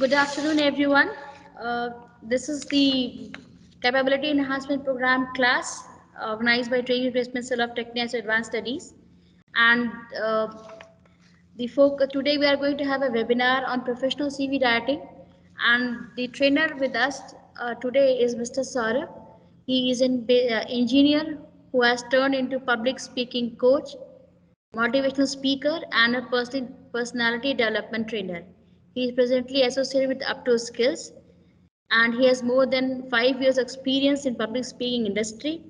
Good afternoon, everyone. This is the Capability Enhancement Program class organized by Training Replacement Cell of Techniques Advanced Studies. And today we are going to have a webinar on professional CV writing. And the trainer with us today is Mr. Saurabh. He is an engineer who has turned into public speaking coach, motivational speaker, and a personality development trainer. He is presently associated with Up2 Skills, and he has more than 5 years experience in public speaking industry.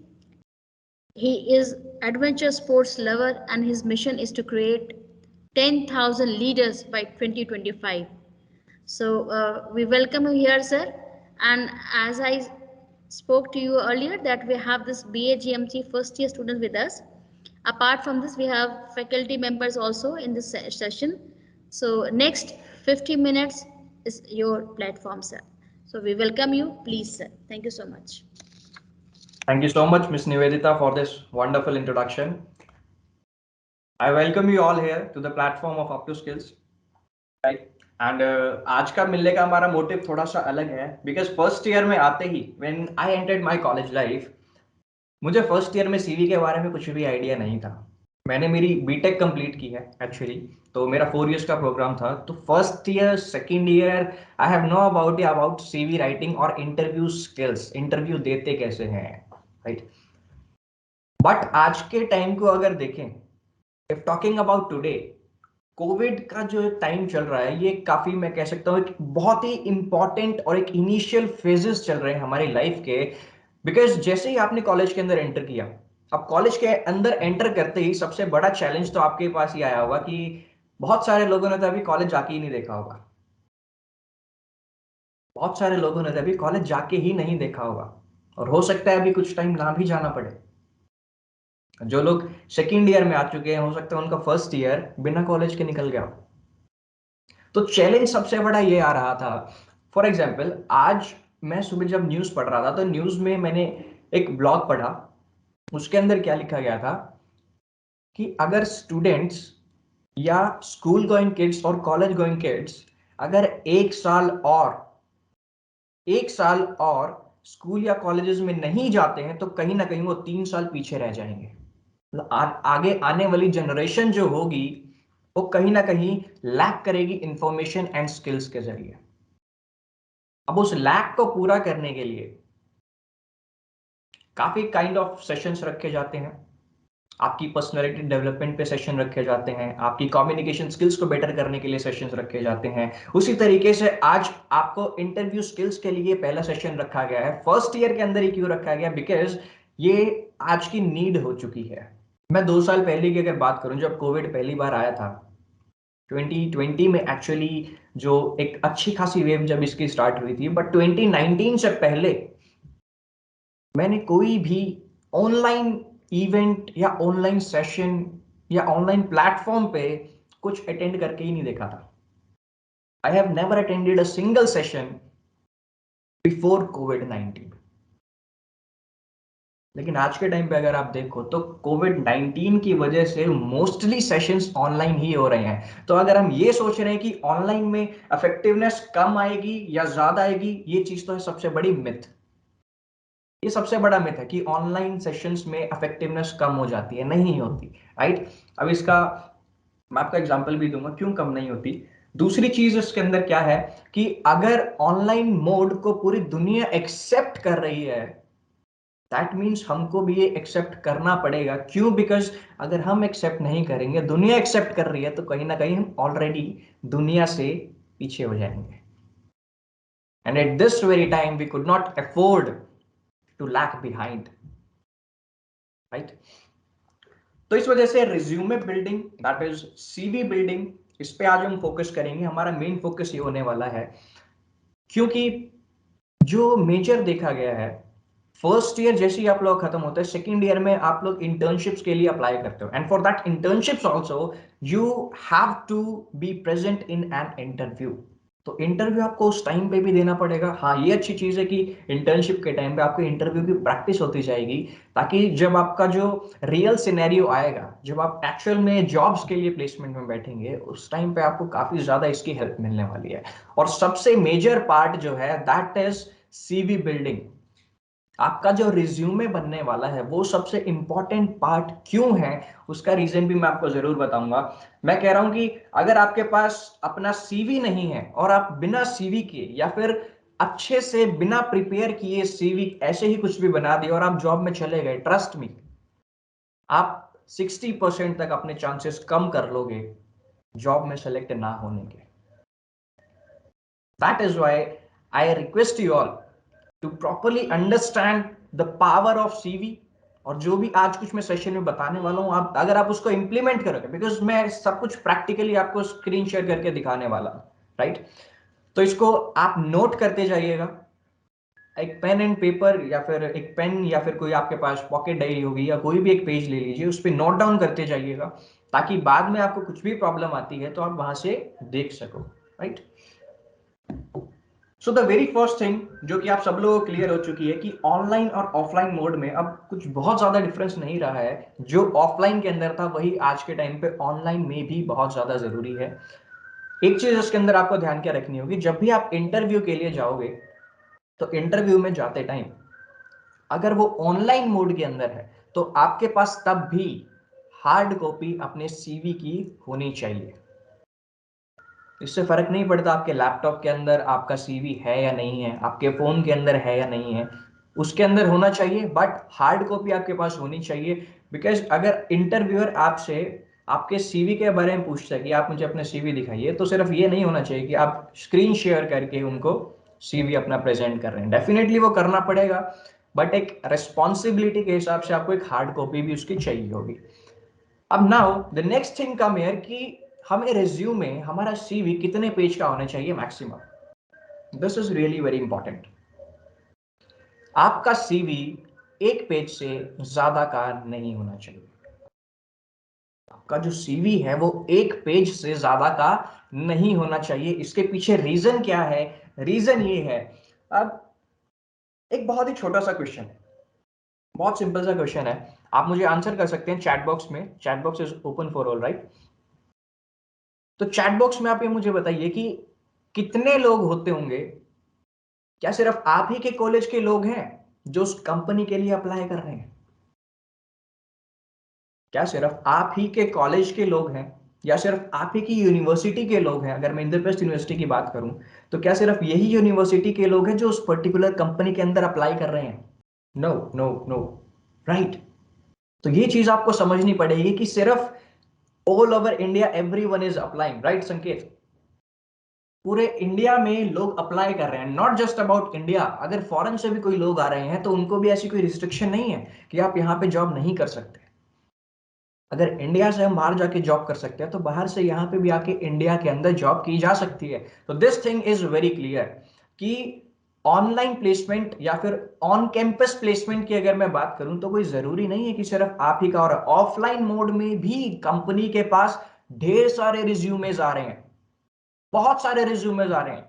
He is adventure sports lover, and his mission is to create 10,000 leaders by 2025. So we welcome you here, sir. And as I spoke to you earlier, that we have this BA first year student with us. Apart from this, we have faculty members also in this session. So next 50 minutes is your platform, sir. So we welcome you, please, sir. Thank you so much. Thank you so much, Ms. Nivedita, for this wonderful introduction. I welcome you all here to the platform of Up2 Skills. Right? And आज का मिलने का हमारा motive थोड़ा सा अलग है, because first year में आते ही when I entered my college life, मुझे फर्स्ट ईयर में सीवी के बारे में कुछ भी आइडिया नहीं था. मैंने मेरी बीटेक कंप्लीट की है एक्चुअली, तो मेरा 4 इयर्स का प्रोग्राम था. तो first year second year I have know about CV writing और इंटरव्यू स्किल्स, इंटरव्यू देते कैसे हैं, राइट. बट आज के टाइम को अगर देखें, if talking about today, Covid का जो टाइम चल रहा है, ये काफी, मैं कह सकता हूँ, एक बहुत ही इंपॉर्टेंट और एक इनिशियल फेजेस चल रहे हैं हमारी लाइफ के. बिकॉज जैसे ही आपने कॉलेज के अंदर एंटर किया, अब कॉलेज के अंदर एंटर करते ही सबसे बड़ा चैलेंज तो आपके पास ही आया होगा कि बहुत सारे लोगों ने तो अभी कॉलेज जाके ही नहीं देखा होगा. बहुत सारे लोगों ने तो अभी कॉलेज जाके ही नहीं देखा होगा, और हो सकता है अभी कुछ टाइम ना भी जाना पड़े. जो लोग सेकेंड ईयर में आ चुके हैं, हो सकता है उनका फर्स्ट ईयर बिना कॉलेज के निकल गया. तो चैलेंज सबसे बड़ा ये आ रहा था. फॉर एग्जाम्पल, आज मैं सुबह जब न्यूज पढ़ रहा था, तो न्यूज में मैंने एक ब्लॉग पढ़ा. उसके अंदर क्या लिखा गया था कि अगर स्टूडेंट्स या स्कूल गोइंग किड्स और कॉलेज गोइंग किड्स अगर एक साल और स्कूल या कॉलेजेस में नहीं जाते हैं, तो कहीं ना कहीं वो 3 साल पीछे रह जाएंगे. आगे आने वाली जनरेशन जो होगी, वो कहीं ना कहीं लैक करेगी इंफॉर्मेशन एंड स्किल्स के जरिए. अब उस लैक को पूरा करने के लिए काफी काइंड ऑफ सेशंस रखे जाते हैं. आपकी पर्सनालिटी डेवलपमेंट पे सेशन रखे जाते हैं, आपकी कम्युनिकेशन स्किल्स को बेटर करने के लिए सेशंस रखे जाते हैं. उसी तरीके से आज आपको इंटरव्यू स्किल्स के लिए पहला सेशन रखा गया है. फर्स्ट ईयर के अंदर ही क्यों रखा गया? बिकॉज ये आज की नीड हो चुकी है. मैं 2 साल पहले की अगर बात करूं, जब कोविड पहली बार आया था 2020 में, एक्चुअली जो एक अच्छी खासी वेव जब इसकी स्टार्ट हुई थी, बट 2019 से पहले मैंने कोई भी ऑनलाइन इवेंट या ऑनलाइन सेशन या ऑनलाइन प्लेटफॉर्म पे कुछ अटेंड करके ही नहीं देखा था. I have never attended a single session before कोविड-19. लेकिन आज के टाइम पे अगर आप देखो, तो कोविड-19 की वजह से मोस्टली सेशंस ऑनलाइन ही हो रहे हैं. तो अगर हम ये सोच रहे हैं कि ऑनलाइन में इफेक्टिवनेस कम आएगी या ज्यादा आएगी, ये चीज तो है सबसे बड़ी मिथ. ये सबसे बड़ा मिथ है कि ऑनलाइन सेशंस में इफेक्टिवनेस कम हो जाती है. नहीं होती, राइट. अब इसका मैं आपका एग्जांपल भी दूंगा क्यों कम नहीं होती. दूसरी चीज इसके अंदर क्या है कि अगर ऑनलाइन मोड को पूरी दुनिया एक्सेप्ट कर रही है, दैट मीन्स हमको भी ये एक्सेप्ट करना पड़ेगा. क्यों? बिकॉज अगर हम एक्सेप्ट नहीं करेंगे, दुनिया एक्सेप्ट कर रही है, तो कहीं ना कहीं हम ऑलरेडी दुनिया से पीछे हो जाएंगे. And at this very time we could not afford to lag behind, right. तो इस वजह से resume building, that is CV building, इस पे आज हम फोकस करेंगे. हमारा मेन फोकस ये होने वाला है, क्योंकि जो मेजर देखा गया है, फर्स्ट ईयर जैसे ही आप लोग खत्म होते हैं, सेकेंड ईयर में आप लोग इंटर्नशिप्स के लिए अप्लाई करते हो. And for that internships also you have to be present in an interview. तो इंटरव्यू आपको उस टाइम पे भी देना पड़ेगा। हाँ, ये अच्छी चीज है कि इंटर्नशिप के टाइम पे आपको इंटरव्यू की प्रैक्टिस होती जाएगी, ताकि जब आपका जो रियल सिनेरियो आएगा, जब आप एक्चुअल में जॉब्स के लिए प्लेसमेंट में बैठेंगे, उस टाइम पे आपको काफी ज्यादा इसकी हेल्प मिलने वाली है। और सबसे मेजर पार्ट जो है दैट इज सीवी बिल्डिंग। आपका जो रिज्यूमे बनने वाला है वो सबसे इंपॉर्टेंट पार्ट क्यों है, उसका रीजन भी मैं आपको जरूर बताऊंगा। मैं कह रहा हूं कि अगर आपके पास अपना सीवी नहीं है और आप बिना सीवी के या फिर अच्छे से बिना प्रिपेयर किए सीवी ऐसे ही कुछ भी बना दिए और आप जॉब में चले गए, ट्रस्ट मी, आप 60% तक अपने चांसेस कम कर लोगे जॉब में सेलेक्ट ना होने के। That is why I request you all to properly understand the power of CV. और जो भी आज कुछ मैं सेशन में बताने वाला हूं, आप अगर आप उसको इंप्लीमेंट करोगे, बिकॉज मैं सब कुछ प्रैक्टिकली आपको स्क्रीन शेयर करके दिखाने वाला हूं, राइट? तो इसको आप नोट करते जाइएगा। एक पेन एंड पेपर या फिर एक पेन या फिर कोई आपके पास पॉकेट डायरी होगी या कोई भी एक पेज ले लीजिए, उस पर नोट डाउन करते जाइएगा, ताकि बाद में आपको कुछ भी प्रॉब्लम आती है तो आप वहां से देख सको, right? So the very first thing जो कि आप सब लोगों को क्लियर हो चुकी है कि ऑनलाइन और ऑफलाइन मोड में अब कुछ बहुत ज्यादा डिफरेंस नहीं रहा है। जो ऑफलाइन के अंदर था वही आज के टाइम पे ऑनलाइन में भी बहुत ज्यादा जरूरी है। एक चीज इसके अंदर आपको ध्यान क्या रखनी होगी, जब भी आप इंटरव्यू के लिए जाओगे तो इंटरव्यू में जाते टाइम अगर वो ऑनलाइन मोड के अंदर है तो आपके पास तब भी हार्ड कॉपी अपने सीवी की होनी चाहिए। इससे फर्क नहीं पड़ता आपके लैपटॉप के अंदर आपका सीवी है या नहीं है, आपके फोन के अंदर है या नहीं है, उसके अंदर होना चाहिए, बट हार्ड कॉपी आपके पास होनी चाहिए। बिकॉज अगर इंटरव्यूअर आपसे आपके सीवी के बारे में पूछता है कि आप मुझे अपने सीवी दिखाइए, तो सिर्फ ये नहीं होना चाहिए कि आप स्क्रीन शेयर करके उनको सीवी अपना प्रेजेंट कर रहे हैं। डेफिनेटली वो करना पड़ेगा, बट एक रिस्पॉन्सिबिलिटी के हिसाब से आपको एक हार्ड कॉपी भी उसकी चाहिए होगी। अब now the next thing come here कि हमें रिज्यूमे, हमारा सीवी कितने पेज का होना चाहिए maximum. This is really very important. आपका सीवी एक पेज से ज्यादा का नहीं होना चाहिए। आपका जो सीवी है वो एक पेज से ज्यादा का नहीं होना चाहिए। इसके पीछे रीजन क्या है? रीजन ये है, अब एक बहुत ही छोटा सा क्वेश्चन है, बहुत सिंपल सा क्वेश्चन है, आप मुझे आंसर कर सकते हैं चैट बॉक्स में। Chat box is open for all, right? तो चैट बॉक्स में आप ये मुझे बताइए कि कितने लोग होते होंगे, क्या सिर्फ आप ही के कॉलेज के लोग हैं जो उस कंपनी के लिए अप्लाई कर रहे हैं? क्या सिर्फ आप ही के कॉलेज के लोग हैं या सिर्फ आप ही की यूनिवर्सिटी के लोग हैं? अगर मैं इंद्रप्रस्थ यूनिवर्सिटी की बात करूं तो क्या सिर्फ यही यूनिवर्सिटी के लोग हैं जो उस पर्टिकुलर कंपनी के अंदर अप्लाई कर रहे हैं? No no no, right? तो ये चीज आपको समझनी पड़ेगी कि सिर्फ all over India everyone is applying, right Sanket? पूरे इंडिया में लोग अप्लाई कर रहे हैं, नॉट जस्ट अबाउट इंडिया। अगर फॉरेन से भी कोई लोग आ रहे हैं तो उनको भी ऐसी कोई रिस्ट्रिक्शन नहीं है कि आप यहाँ पे जॉब नहीं कर सकते। अगर इंडिया से हम बाहर जाके जॉब कर सकते हैं तो बाहर से यहाँ पे भी आके इंडिया के अंदर जॉब की जा सकती है। तो this thing is very clear कि ऑनलाइन प्लेसमेंट या फिर ऑन कैंपस प्लेसमेंट की अगर मैं बात करूं तो कोई जरूरी नहीं है कि सिर्फ आप ही का। और ऑफलाइन मोड में भी कंपनी के पास ढेर सारे रिज्यूमेज आ रहे हैं, बहुत सारे रिज्यूमेज आ रहे हैं,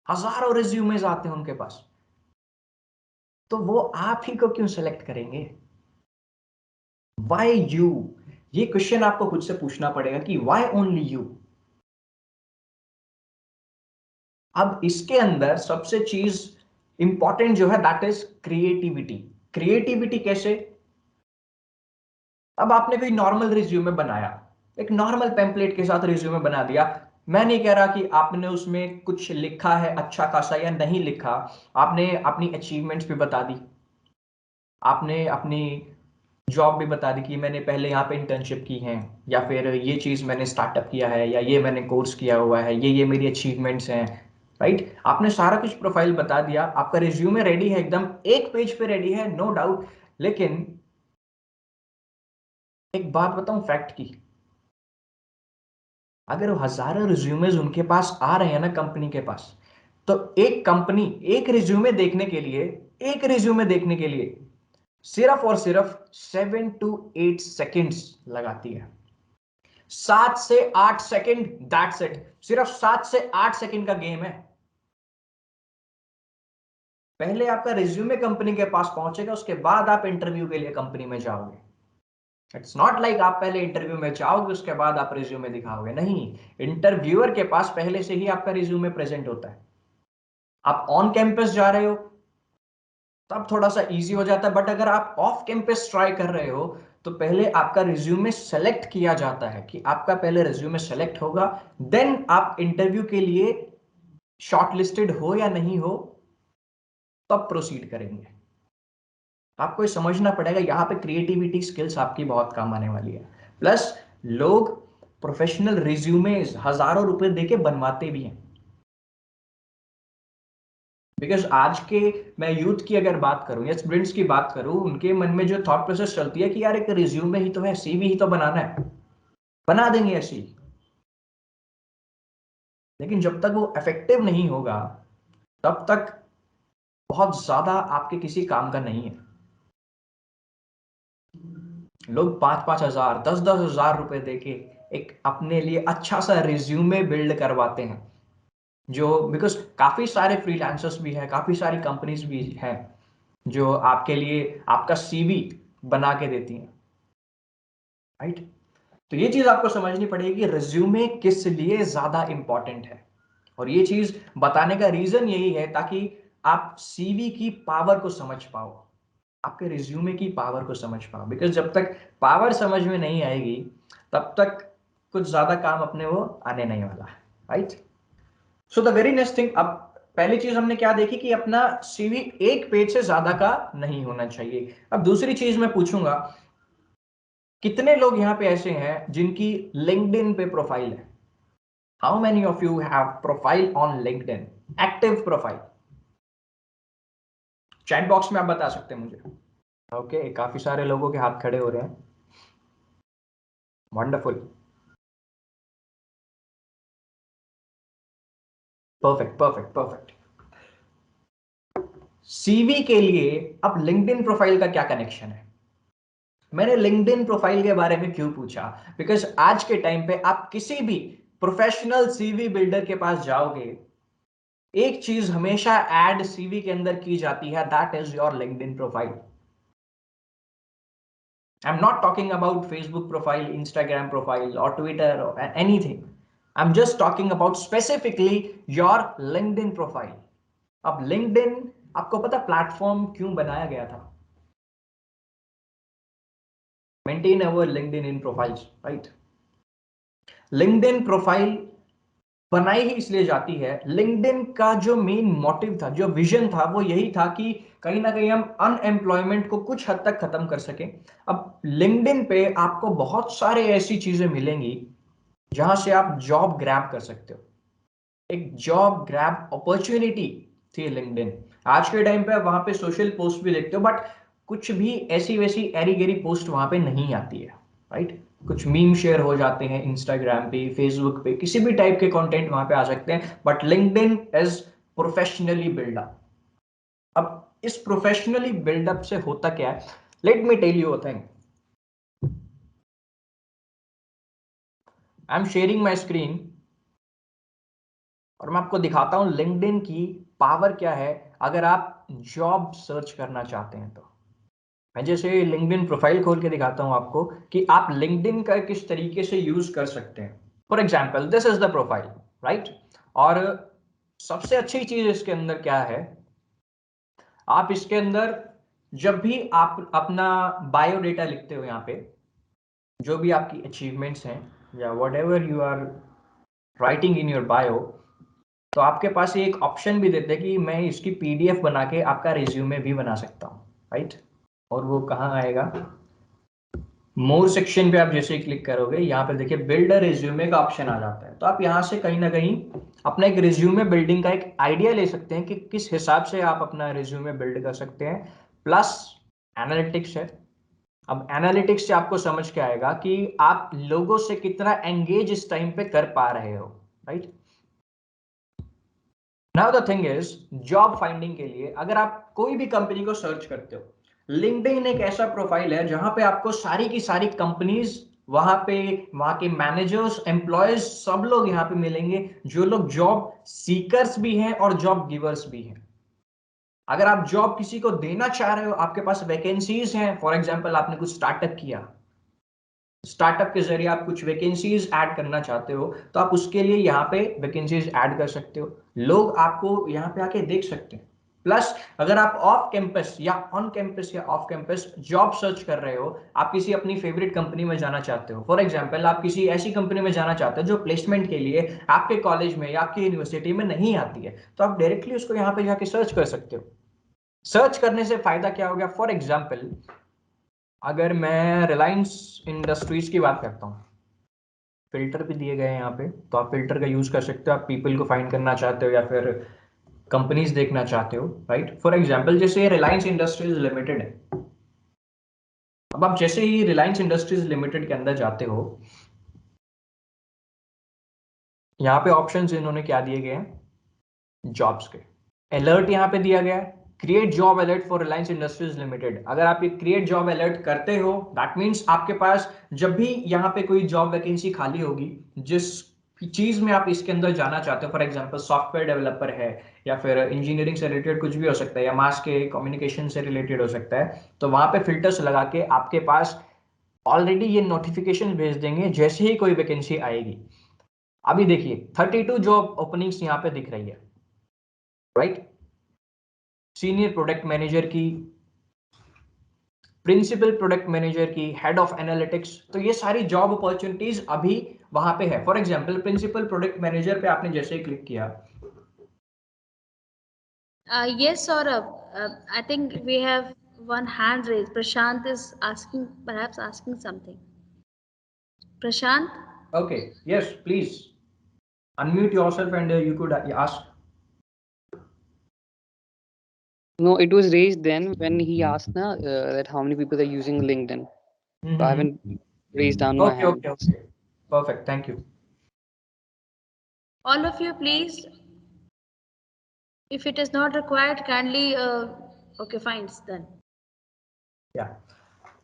हजारों रिज्यूमेज आते हैं उनके पास। तो वो आप ही को क्यों सेलेक्ट करेंगे? Why you? ये क्वेश्चन आपको खुद से पूछना पड़ेगा कि वाई ओनली यू। अब इसके अंदर सबसे चीज इंपॉर्टेंट जो है दैट इज क्रिएटिविटी। क्रिएटिविटी कैसे? अब आपने कोई नॉर्मल रिज्यूमे बनाया, एक नॉर्मल टेम्पलेट के साथ रिज्यूमे बना दिया। मैं नहीं कह रहा कि आपने उसमें कुछ लिखा है अच्छा खासा या नहीं लिखा, आपने अपनी अचीवमेंट्स भी बता दी, आपने अपनी जॉब भी बता दी कि मैंने पहले यहाँ पे इंटर्नशिप की है, या फिर ये चीज़ मैंने स्टार्टअप किया है, या ये मैंने कोर्स किया हुआ है, ये मेरी अचीवमेंट्स हैं, राइट? आपने सारा कुछ प्रोफाइल बता दिया, आपका रिज्यूमे रेडी है, एकदम एक पेज पे रेडी है, नो डाउट। लेकिन एक बात बताऊं फैक्ट की, अगर वो हजारों रिज्यूमेज उनके पास आ रहे हैं ना कंपनी के पास, तो एक कंपनी एक रिज्यूमे देखने के लिए, एक रिज्यूमे देखने के लिए सिर्फ और सिर्फ 7 to 8 सेकेंड्स लगाती है। 7 से 8 सेकंड, दैट्स इट। सिर्फ 7 से 8 सेकंड का गेम है। पहले आपका रिज्यूमे कंपनी के पास पहुंचेगा, उसके बाद आप इंटरव्यू के लिए कंपनी में जाओगे। इट्स नॉट लाइक आप पहले इंटरव्यू में जाओगे उसके बाद आप रिज्यूमे दिखाओगे, नहीं। इंटरव्यूअर के पास पहले से ही आपका रिज्यूमे प्रेजेंट होता है। आप ऑन कैंपस जा रहे हो तब थोड़ा सा इजी हो जाता है, बट अगर आप ऑफ कैंपस ट्राई कर रहे हो तो पहले आपका रिज्यूमे सेलेक्ट किया जाता है, कि आपका पहले रिज्यूमे सेलेक्ट होगा, देन आप इंटरव्यू के लिए शॉर्टलिस्टेड हो या नहीं हो तब प्रोसीड करेंगे। आपको ये समझना पड़ेगा, यहाँ पे क्रिएटिविटी स्किल्स आपकी बहुत काम आने वाली है। प्लस लोग प्रोफेशनल रिज्यूमे हजारों रुपए देके बनवाते भी हैं, बिकॉज आज के, मैं यूथ की अगर बात करूं या स्टूडेंट्स की बात करूं, उनके मन में जो थॉट प्रोसेस चलती है कि यार एक रिज्यूमे ही तो है, सीवी ही तो बनाना है, बना देंगे ऐसी। लेकिन जब तक वो इफेक्टिव नहीं होगा तब तक बहुत ज्यादा आपके किसी काम का नहीं है। लोग 5-5 हजार, 10-10 हजार रुपए देके एक अपने लिए अच्छा सा रिज्यूमे बिल्ड करवाते हैं, जो बिकॉज काफी सारे फ्रीलांसर्स भी हैं, काफी सारी कंपनीज भी हैं जो आपके लिए आपका सीवी बना के देती हैं, राइट। तो ये चीज आपको समझनी पड़ेगी कि रिज्यूमे किस लिए ज्यादा इंपॉर्टेंट है, और ये चीज बताने का रीजन यही है ताकि आप सीवी की पावर को समझ पाओ, आपके रिज्यूमे की पावर को समझ पाओ। बिकॉज जब तक पावर समझ में नहीं आएगी तब तक कुछ ज्यादा काम अपने वो आने नहीं वाला, right. So the very next thing, अब पहली चीज हमने क्या देखी कि अपना सीवी एक पेज से ज्यादा का नहीं होना चाहिए। अब दूसरी चीज मैं पूछूंगा, कितने लोग यहाँ पे ऐसे हैं जिनकी लिंक्डइन पे प्रोफाइल है? How many of you have profile on LinkedIn, active profile? Chat box में आप बता सकते हैं मुझे। ओके, काफी सारे लोगों के हाथ खड़े हो रहे हैं, wonderful, perfect perfect perfect. CV के लिए अब लिंक्डइन प्रोफाइल का क्या कनेक्शन है? मैंने लिंक्डइन प्रोफाइल के बारे में क्यों पूछा? बिकॉज आज के टाइम पे आप किसी भी प्रोफेशनल सीवी बिल्डर के पास जाओगे, एक चीज हमेशा ऐड सीवी के अंदर की जाती है, that is your LinkedIn profile. I am not talking about Facebook profile, Instagram profile और ट्विटर और anything. I am just talking about specifically your LinkedIn profile. अब लिंक्डइन, आपको पता प्लेटफॉर्म क्यों बनाया गया था? मेंटेन अवर लिंक्डइन इन प्रोफाइल्स, राइट। लिंक्डइन प्रोफाइल बनाई ही इसलिए जाती है, लिंक्डइन का जो मेन मोटिव था, जो विजन था, वो यही था कि कहीं ना कहीं हम अनएम्प्लॉयमेंट को कुछ हद तक खत्म कर सकें। अब लिंक्डइन पे आपको बहुत सारे ऐसी चीजें मिलेंगी जहां से आप जॉब ग्रैब कर सकते हो। एक जॉब ग्रैब अपॉर्चुनिटी थी लिंक्डइन। आज के टाइम पे आप वहां पे सोशल पोस्ट भी देखते हो, बट कुछ भी ऐसी वैसी एरी गेरी पोस्ट वहां पे नहीं आती है, राइट। कुछ मीम शेयर हो जाते हैं इंस्टाग्राम पे, फेसबुक पे, किसी भी टाइप के कंटेंट वहां पे आ सकते हैं, but LinkedIn is professionally build up. अब इस प्रोफेशनली बिल्डअप से होता क्या है, let me tell you a thing. I am sharing my screen और मैं आपको दिखाता हूं लिंक्डइन की पावर क्या है अगर आप जॉब सर्च करना चाहते हैं तो। मैं जैसे लिंक्डइन प्रोफाइल खोल के दिखाता हूं आपको कि आप लिंक्डइन का किस तरीके से यूज कर सकते हैं। For example, this is the profile, right. और सबसे अच्छी चीज इसके अंदर क्या है, आप इसके अंदर जब भी आप अपना बायोडेटा लिखते हो, यहाँ पे जो भी आपकी अचीवमेंट्स हैं या whatever you are writing in your bio, तो आपके पास ये एक ऑप्शन भी देते हैं कि मैं इसकी पीडीएफ बना के आपका रिज्यूमे भी बना सकता हूँ, राइट। और वो कहाँ आएगा, मोर सेक्शन पे आप जैसे क्लिक करोगे, यहाँ पे देखिए बिल्ड अ रिज्यूमे का ऑप्शन आ जाता है। तो आप यहाँ से कहीं ना कहीं अपना एक रिज्यूमे बिल्डिंग का एक आइडिया ले सकते हैं कि किस हिसाब से आप अपना रिज्यूमे बिल्ड कर सकते हैं। प्लस एनालिटिक्स है। अब एनालिटिक्स से आपको समझ के आएगा कि आप लोगों से कितना एंगेज इस टाइम पे कर पा रहे हो, right. Now the thing is, job finding के लिए अगर आप कोई भी कंपनी को सर्च करते हो, लिंक्डइन एक ऐसा प्रोफाइल है जहां पे आपको सारी की सारी कंपनीज वहां पे वहां के मैनेजर्स, एम्प्लॉयज, सब लोग यहाँ पे मिलेंगे, जो लोग जॉब सीकर्स भी हैं और जॉब गिवर्स भी हैं। अगर आप जॉब किसी को देना चाह रहे हो, आपके पास वैकेंसीज हैं, फॉर एग्जांपल आपने कुछ स्टार्टअप किया, स्टार्टअप के जरिए आप कुछ वैकेंसीज ऐड करना चाहते हो, तो आप उसके लिए यहाँ पे वैकेंसीज ऐड कर सकते हो, लोग आपको यहाँ पे आके देख सकते हैं। प्लस अगर आप ऑफ कैंपस या ऑन कैंपस या ऑफ कैंपस जॉब सर्च कर रहे हो, आप किसी अपनी फेवरेट कंपनी में जाना चाहते हो, फॉर एग्जांपल आप किसी ऐसी कंपनी में जाना चाहते हो जो प्लेसमेंट के लिए आपके कॉलेज में या आपकी यूनिवर्सिटी में नहीं आती है, तो आप डायरेक्टली उसको यहाँ पे जाके सर्च कर सकते हो। सर्च करने से फायदा क्या हो गया, फॉर एग्जाम्पल अगर मैं रिलायंस इंडस्ट्रीज की बात करता हूँ, फिल्टर भी दिए गए हैं यहाँ पे, तो आप फिल्टर का यूज कर सकते हो, आप पीपल को फाइंड करना चाहते हो या फिर कंपनीज देखना चाहते हो, राइट। फॉर एग्जांपल जैसे रिलायंस इंडस्ट्रीज लिमिटेड है, अब आप जैसे ही रिलायंस इंडस्ट्रीज लिमिटेड के अंदर जाते हो, यहाँ पे ऑप्शंस इन्होंने क्या दिए गए हैं, जॉब्स के। अलर्ट यहाँ पे दिया गया है, create job alert for Reliance industries limited. अगर आप ये क्रिएट जॉब अलर्ट करते हो, दैट मींस आपके पास जब भी यहाँ पे कोई जॉब वैकेंसी खाली होगी, जिस चीज में आप इसके अंदर जाना चाहते हो, फॉर एग्जांपल सॉफ्टवेयर डेवलपर है या फिर इंजीनियरिंग से रिलेटेड कुछ भी हो सकता है या मास के कम्युनिकेशन से रिलेटेड हो सकता है, तो वहां पे फिल्टर्स लगा के आपके पास ऑलरेडी ये नोटिफिकेशन भेज देंगे जैसे ही कोई वैकेंसी आएगी। अभी देखिए 32 जॉब ओपनिंग्स यहाँ पे दिख रही है, राइट। सीनियर प्रोडक्ट मैनेजर की, प्रिंसिपल प्रोडक्ट मैनेजर की, हेड ऑफ एनालिटिक्स, तो ये सारी जॉब अपॉर्चुनिटीज अभी वहां पे है। For example principal product manager पे आपने जैसे ही क्लिक किया, Yes, Saurabh. I think we have one hand raised. Prashant is asking, perhaps asking something. Prashant? Okay, yes please unmute yourself and you could ask. No, it was raised then when he asked that how many people are using LinkedIn. So I haven't raised down my okay hand. Okay okay, perfect, thank you. All of you, please, if it is not required, kindly, okay, fine, it's done. Yeah.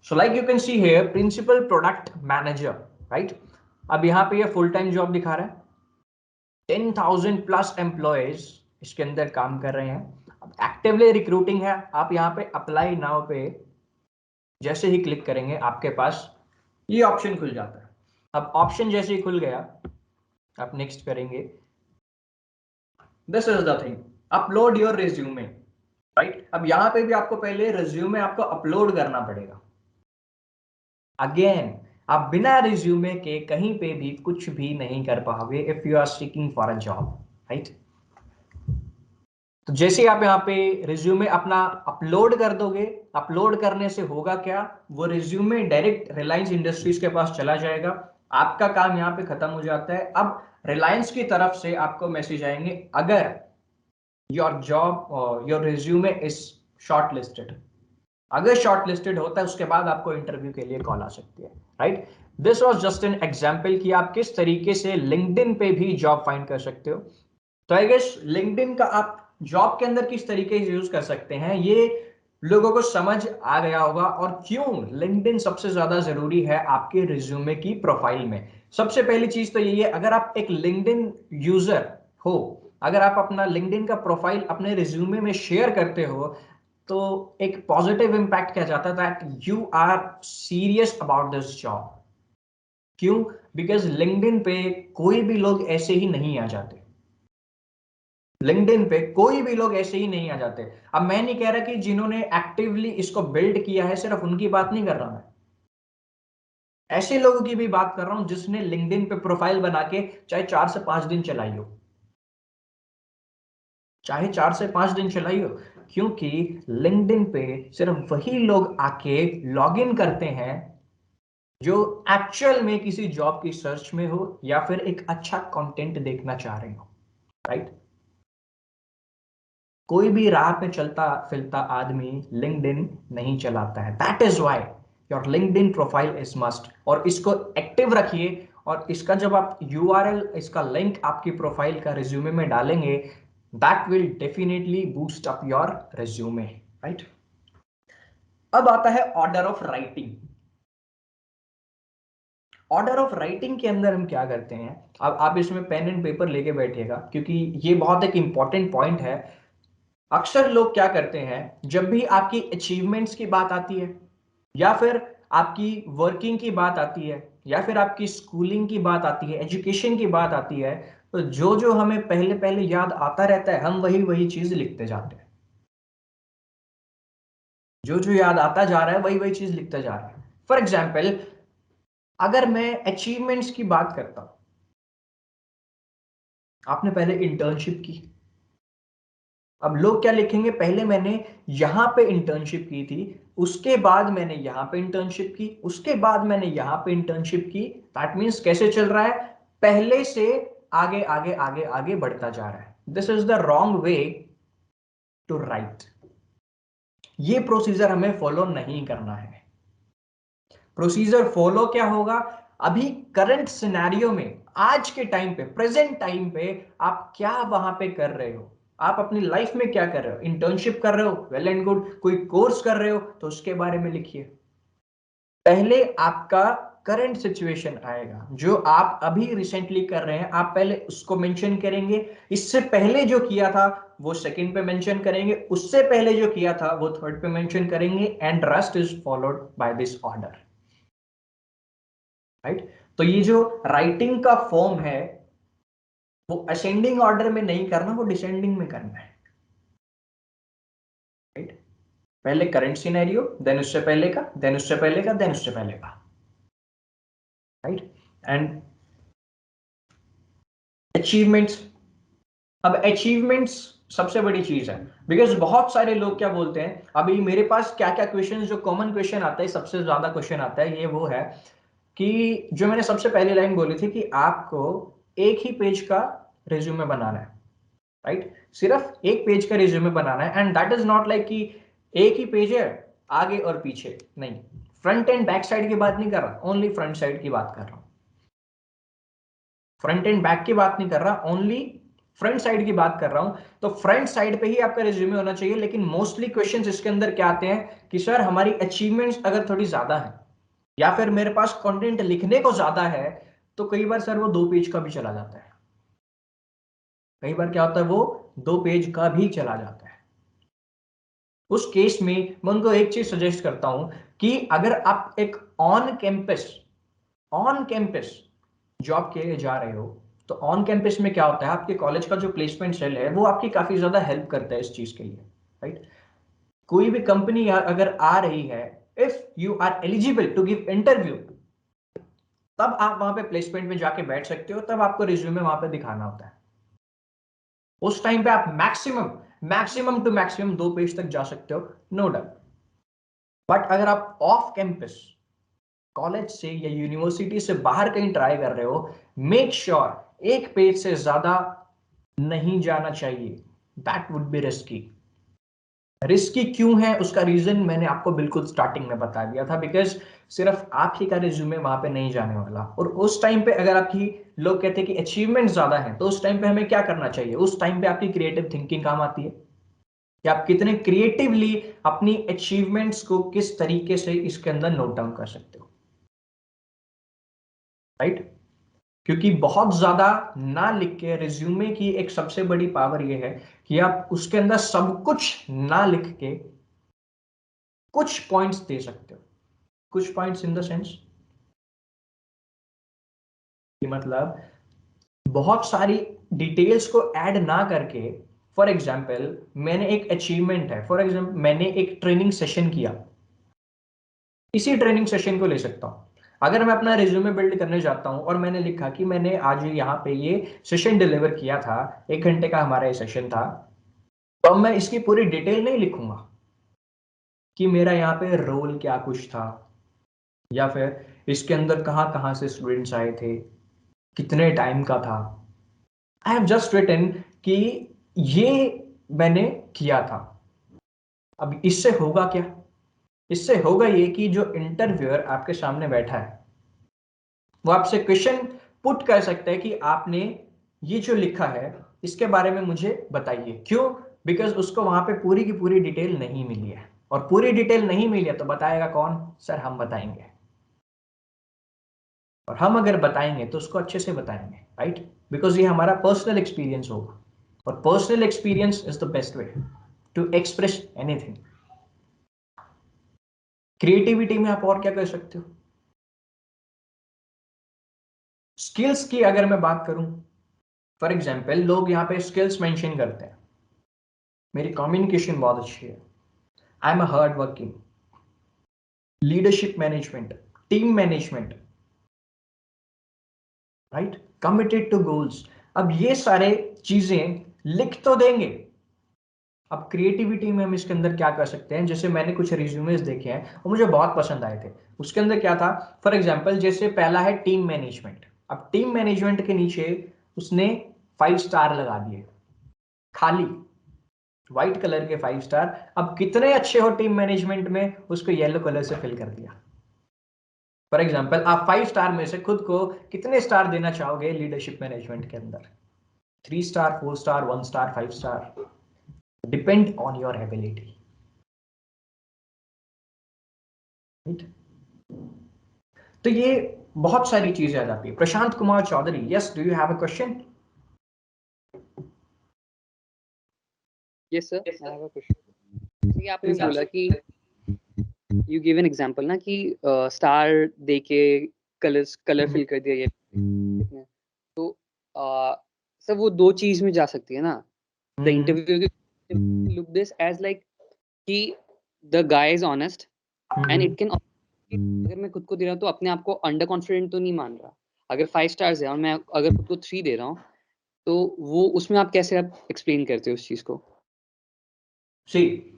So like you can see here, principal product manager, right? अब यहाँ पे ये full time job दिखा रहा है, 10,000 plus employees इसके अंदर काम कर रहे हैं। अब एक्टिवली रिक्रूटिंग है, आप यहाँ पे अप्लाई नाउ पे जैसे ही क्लिक करेंगे आपके पास ये ऑप्शन खुल जाता है। अब ऑप्शन जैसे ही खुल गया, आप नेक्स्ट करेंगे, this is the thing, upload your resume, right. अब यहाँ पे भी आपको पहले रिज्यूमे आपको अपलोड करना पड़ेगा। अगेन आप बिना रिज्यूमे के कहीं पे भी कुछ भी नहीं कर पाओगे if you are seeking for a job, right. तो जैसे आप यहाँ पे रिज्यूमे अपना अपलोड कर दोगे, अपलोड करने से होगा क्या, वो रिज्यूमे डायरेक्ट रिलायंस इंडस्ट्रीज के पास चला जाएगा, आपका काम यहाँ पे खत्म हो जाता है। अब रिलायंस की तरफ से आपको मैसेज आएंगे अगर your job your resume is short listed, अगर शॉर्ट लिस्टेड होता है उसके बाद आपको इंटरव्यू के लिए कॉल आ सकती है, right. This was just an example कि आप किस तरीके से लिंक्डइन पे भी जॉब फाइंड कर सकते हो। तो आई गेस लिंक्डइन का आप जॉब के अंदर किस तरीके से यूज कर सकते हैं ये लोगों को समझ आ गया होगा, और क्यों लिंक्डइन सबसे ज्यादा जरूरी है आपके रिज्यूमे की प्रोफाइल में। सबसे पहली चीज तो यही है, अगर आप एक लिंक्डइन यूजर हो, अगर आप अपना लिंक्डइन का प्रोफाइल अपने रिज्यूमे में शेयर करते हो, तो एक पॉजिटिव इंपैक्ट क्या जाता है, that you are serious about this job. क्यों? बिकॉज लिंक्डइन पे कोई भी लोग ऐसे ही नहीं आ जाते, लिंक्डइन पे कोई भी लोग ऐसे ही नहीं आ जाते। अब मैं नहीं कह रहा कि जिन्होंने एक्टिवली इसको बिल्ड किया है सिर्फ उनकी बात नहीं कर रहा मैं, ऐसे लोगों की भी बात कर रहा हूं जिसने लिंक्डइन पे प्रोफाइल बना के चाहे 4 से 5 दिन चलाई हो, चाहे 4 से 5 दिन चलाई हो, क्योंकि लिंक्डइन पे सिर्फ वही लोग आके लॉग इन करते हैं जो एक्चुअल में किसी जॉब की सर्च में हो या फिर एक अच्छा कंटेंट देखना चाह रहे हो, राइट। कोई भी राह पे चलता फिरता आदमी लिंक्डइन नहीं चलाता है, that is why your LinkedIn profile is must, और इसको एक्टिव रखिए। और इसका जब आप यूआरएल, इसका लिंक आपकी प्रोफाइल का रिज्यूमे में डालेंगे, that will definitely boost up your resume, right. अब आता है order of writing. Order of writing के अंदर हम क्या करते हैं, अब आप इसमें पेन एंड पेपर लेके बैठिएगा क्योंकि ये बहुत एक इंपॉर्टेंट पॉइंट है। अक्सर लोग क्या करते हैं, जब भी आपकी अचीवमेंट्स की बात आती है या फिर आपकी वर्किंग की बात आती है या फिर आपकी स्कूलिंग की बात आती है, एजुकेशन की बात आती है, तो जो जो हमें पहले पहले याद आता रहता है हम वही वही चीज लिखते जाते हैं। जो जो याद आता जा रहा है वही वही चीज लिखते जा रहा है। फॉर एग्जाम्पल, अगर मैं अचीवमेंट्स की बात करता हूं, आपने पहले इंटर्नशिप की, अब लोग क्या लिखेंगे, पहले मैंने यहां पे इंटर्नशिप की थी, उसके बाद मैंने यहां पे इंटर्नशिप की, उसके बाद मैंने यहां पे इंटर्नशिप की। दैट मीन्स कैसे चल रहा है, पहले से आगे आगे आगे आगे बढ़ता जा रहा है। This is the wrong way to write. ये प्रोसीजर हमें फॉलो नहीं करना है। प्रोसीजर फॉलो क्या होगा, अभी करंट सिनेरियो में, आज के टाइम पे, प्रेजेंट टाइम पे आप क्या वहां पे कर रहे हो, आप अपनी लाइफ में क्या कर रहे हो, इंटर्नशिप कर रहे हो, वेल एंड गुड, कोई कोर्स कर रहे हो तो उसके बारे में लिखिए। पहले आपका करंट सिचुएशन आएगा, जो आप अभी रिसेंटली कर रहे हैं, आप पहले उसको मेंशन करेंगे, इससे पहले जो किया था वो सेकंड पे मेंशन करेंगे, उससे पहले जो किया था वो थर्ड पे मेंशन करेंगे, and rest is followed by this order. Right? तो ये जो राइटिंग का फॉर्म है वो असेंडिंग ऑर्डर में नहीं करना, वो डिसेंडिंग में करना है। राइट? पहले करंट सिनेरियो, देन उससे पहले का, देन उससे पहले का, देन उससे पहले का। राइट? एंड अचीवमेंट्स, अब अचीवमेंट्स सबसे बड़ी चीज है, बिकॉज बहुत सारे लोग क्या बोलते हैं, अभी मेरे पास क्या क्या क्वेश्चन, जो कॉमन क्वेश्चन आता है, सबसे ज्यादा क्वेश्चन आता है, ये वो है कि जो मैंने सबसे पहली लाइन बोली थी कि आपको एक ही पेज का रिज्यूमे बनाना है। राइट? सिर्फ एक पेज का रिज्यूमे बनाना है, and that is not like कि एक ही पेज है, आगे और पीछे नहीं, फ्रंट एंड बैक साइड की बात नहीं कर रहा, ओनली फ्रंट साइड की बात कर रहा हूं। फ्रंट एंड बैक की बात नहीं कर रहा, ओनली फ्रंट साइड की बात कर रहा हूं। तो फ्रंट साइड पे ही आपका रिज्यूमे होना चाहिए। लेकिन मोस्टली क्वेश्चंस इसके अंदर क्या आते हैं कि सर हमारी अचीवमेंट्स अगर थोड़ी ज्यादा है या फिर मेरे पास कंटेंट लिखने को ज्यादा है, तो कई बार सर वो 2 पेज का भी चला जाता है। कई बार क्या होता है, वो 2 पेज का भी चला जाता है। उस केस में मैं उनको एक चीज सजेस्ट करता हूं कि अगर आप एक ऑन कैंपस जॉब के लिए जा रहे हो, तो ऑन कैंपस में क्या होता है, आपके कॉलेज का जो प्लेसमेंट सेल है वो आपकी काफी ज्यादा हेल्प करता है इस चीज के लिए। राइट? कोई भी कंपनी अगर आ रही है, if you are eligible to give interview, तब आप वहां पे प्लेसमेंट में जाके बैठ सकते हो, तब आपको रिज्यूमे वहां पे दिखाना होता है। उस टाइम पे आप maximum maximum two maximum 2 page तक जा सकते हो, नो डाउट। बट अगर आप ऑफ कैंपस, कॉलेज से या यूनिवर्सिटी से बाहर कहीं ट्राई कर रहे हो, मेक श्योर एक पेज से ज्यादा नहीं जाना चाहिए। That would be risky. Risky क्यों है, उसका रीजन मैंने आपको बिल्कुल स्टार्टिंग में बता दिया था, बिकॉज सिर्फ आप ही का रिज्यूमे वहां पे नहीं जाने वाला। और उस टाइम पे अगर आपकी, लोग कहते हैं कि अचीवमेंट ज्यादा है, तो उस टाइम पे हमें क्या करना चाहिए, उस टाइम पे आपकी क्रिएटिव थिंकिंग काम आती है कि आप कितने क्रिएटिवली अपनी अचीवमेंट्स को किस तरीके से इसके अंदर नोट डाउन कर सकते हो। राइट? क्योंकि बहुत ज्यादा ना लिख के, रिज्यूमे की एक सबसे बड़ी पावर यह है कि आप उसके अंदर सब कुछ ना लिख के कुछ पॉइंट्स दे सकते हो। कुछ पॉइंट्स इन द सेंस कि मतलब बहुत सारी डिटेल्स को ऐड ना करके, फॉर एग्जाम्पल मैंने एक अचीवमेंट है, फॉर एग्जाम्पल मैंने एक ट्रेनिंग सेशन किया, इसी ट्रेनिंग सेशन को ले सकता हूं। अगर मैं अपना रिज्यूमे बिल्ड करने जाता हूं और मैंने लिखा कि मैंने आज यहाँ पे ये सेशन डिलीवर किया था, 1 घंटे का हमारा ये सेशन था, तो अब मैं इसकी पूरी डिटेल नहीं लिखूंगा कि मेरा यहाँ पे रोल क्या कुछ था, या फिर इसके अंदर कहाँ कहाँ से स्टूडेंट्स आए थे, कितने टाइम का था। आई हैव जस्ट रिटन कि ये मैंने किया था। अब इससे होगा क्या, इससे होगा ये कि जो इंटरव्यूअर आपके सामने बैठा है वो आपसे क्वेश्चन पुट कर सकता है कि आपने ये जो लिखा है इसके बारे में मुझे बताइए। क्यों? बिकॉज उसको वहां पे पूरी की पूरी डिटेल नहीं मिली है, और पूरी डिटेल नहीं मिली है तो बताएगा कौन, सर हम बताएंगे। और हम अगर बताएंगे तो उसको अच्छे से बताएंगे, राइट, बिकॉज ये हमारा पर्सनल एक्सपीरियंस होगा, और personal experience is the best way to express anything. Creativity में आप और क्या कर सकते हो? स्किल्स की अगर मैं बात करूं, फॉर एग्जाम्पल लोग यहाँ पे स्किल्स मेंशन करते हैं, मेरी कम्युनिकेशन बहुत अच्छी है, I am a hard working, leadership management, team management, right, committed to goals. अब ये सारे चीजें लिख तो देंगे। अब क्रिएटिविटी में हम इसके अंदर क्या कर सकते हैं, जैसे मैंने कुछ रिज्यूमेस देखे हैं और मुझे बहुत पसंद आए थे। उसके अंदर क्या था, फॉर एग्जांपल जैसे पहला है टीम मैनेजमेंट। अब टीम मैनेजमेंट के नीचे उसने 5 स्टार लगा दिए, खाली व्हाइट कलर के 5 स्टार। अब कितने अच्छे हो टीम मैनेजमेंट में, उसको येलो कलर से फिल कर दिया। फॉर एग्जाम्पल आप 5 स्टार में से खुद को कितने स्टार देना चाहोगे लीडरशिप मैनेजमेंट के अंदर? 3 star, 4 star, 1 star, 5 star, depend on your ability, right. तो ये बहुत सारी चीजें आ जाती है। Prashant Kumar Chaudhary, yes, do you have a question? Yes sir, I have a question. जैसे आपने बोला कि यू गिव एन एग्जांपल ना कि स्टार देके कलर फिल कर दिया ये, तो सर वो दो चीज में जा सकती है ना। The interview look this as like कि the guy is honest, and it can, अगर मैं खुद को दे रहा हूँ तो अपने आप को अंडर कॉन्फिडेंट तो नहीं मान रहा। अगर 5 स्टार्स है और मैं अगर खुद को 3 दे रहा हूँ, तो वो उसमें आप कैसे आप एक्सप्लेन करते हो उस चीज को? सी,